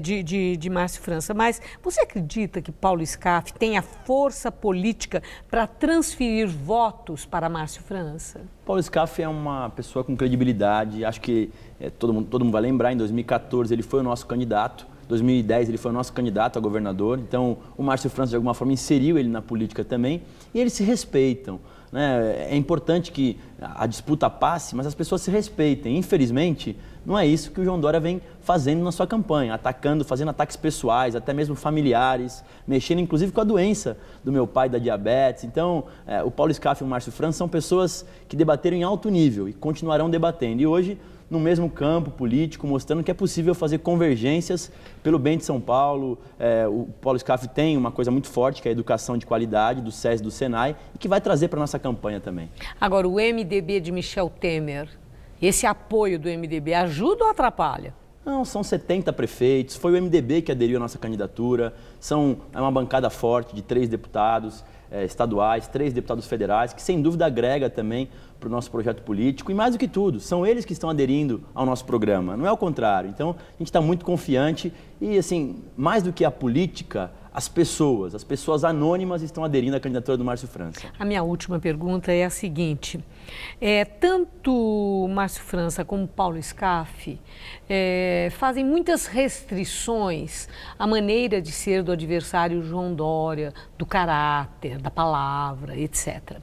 de Márcio França. Mas você acredita que Paulo SCAF tem a força política para transferir votos para Márcio França? Paulo SCAF é uma pessoa com credibilidade, acho que todo mundo vai lembrar, em 2014 ele foi o nosso candidato, em 2010 ele foi o nosso candidato a governador, então o Márcio França de alguma forma inseriu ele na política também e eles se respeitam. né? É importante que a disputa passe, mas as pessoas se respeitem. Infelizmente, não é isso que o João Dória vem fazendo na sua campanha, atacando, fazendo ataques pessoais, até mesmo familiares, mexendo inclusive com a doença do meu pai, da diabetes. Então, o Paulo Scaff e o Márcio França são pessoas que debateram em alto nível e continuarão debatendo. E hoje, no mesmo campo político, mostrando que é possível fazer convergências pelo bem de São Paulo. O Paulo Scaff tem uma coisa muito forte, que é a educação de qualidade, do SES e do Senai, e que vai trazer para a nossa campanha também. Agora, o MDB de Michel Temer, esse apoio do MDB ajuda ou atrapalha? Não, são 70 prefeitos, foi o MDB que aderiu à nossa candidatura, é uma bancada forte de 3 deputados estaduais, 3 deputados federais, que sem dúvida agrega também para o nosso projeto político. E mais do que tudo, são eles que estão aderindo ao nosso programa, não é o contrário. Então, a gente está muito confiante e, assim, mais do que a política, as pessoas anônimas estão aderindo à candidatura do Márcio França. A minha última pergunta é a seguinte, tanto Márcio França como Paulo Scaff fazem muitas restrições à maneira de ser do adversário João Dória, do caráter, da palavra, etc.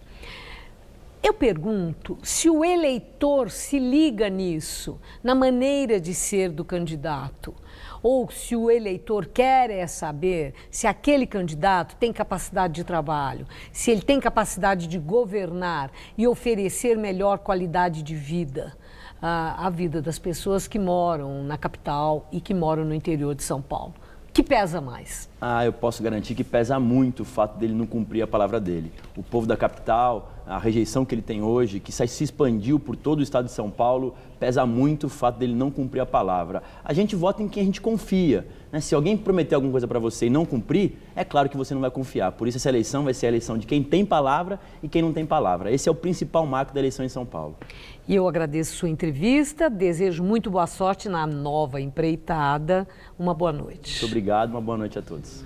Eu pergunto se o eleitor se liga nisso, na maneira de ser do candidato, ou se o eleitor quer saber se aquele candidato tem capacidade de trabalho, se ele tem capacidade de governar e oferecer melhor qualidade de vida à vida das pessoas que moram na capital e que moram no interior de São Paulo. Que pesa mais? Eu posso garantir que pesa muito o fato dele não cumprir a palavra dele. O povo da capital, a rejeição que ele tem hoje, que se expandiu por todo o estado de São Paulo, pesa muito o fato dele não cumprir a palavra. A gente vota em quem a gente confia, né? Se alguém prometer alguma coisa para você e não cumprir, é claro que você não vai confiar. Por isso essa eleição vai ser a eleição de quem tem palavra e quem não tem palavra. Esse é o principal marco da eleição em São Paulo. E eu agradeço sua entrevista, desejo muito boa sorte na nova empreitada. Uma boa noite. Muito obrigado, uma boa noite a todos.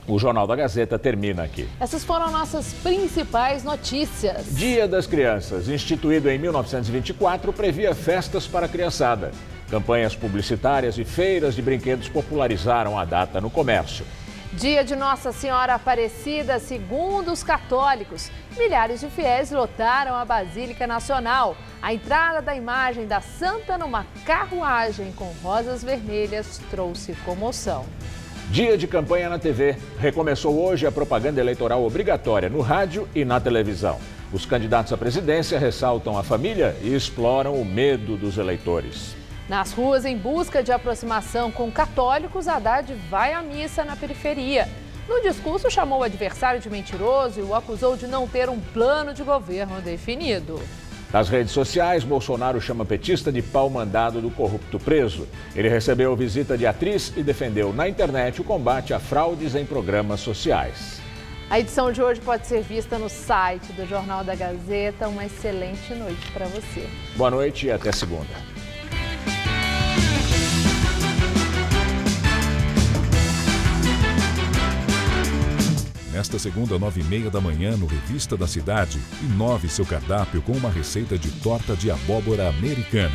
O Jornal da Gazeta termina aqui. Essas foram nossas principais notícias. Dia das Crianças, instituído em 1924, previa festas para a criançada. Campanhas publicitárias e feiras de brinquedos popularizaram a data no comércio. Dia de Nossa Senhora Aparecida, segundo os católicos. Milhares de fiéis lotaram a Basílica Nacional. A entrada da imagem da santa numa carruagem com rosas vermelhas trouxe comoção. Dia de campanha na TV. Recomeçou hoje a propaganda eleitoral obrigatória no rádio e na televisão. Os candidatos à presidência ressaltam a família e exploram o medo dos eleitores. Nas ruas, em busca de aproximação com católicos, Haddad vai à missa na periferia. No discurso, chamou o adversário de mentiroso e o acusou de não ter um plano de governo definido. Nas redes sociais, Bolsonaro chama petista de pau-mandado do corrupto preso. Ele recebeu visita de atriz e defendeu na internet o combate a fraudes em programas sociais. A edição de hoje pode ser vista no site do Jornal da Gazeta. Uma excelente noite para você. Boa noite e até segunda. Nesta segunda, 9h30 da manhã, no Revista da Cidade, inove seu cardápio com uma receita de torta de abóbora americana.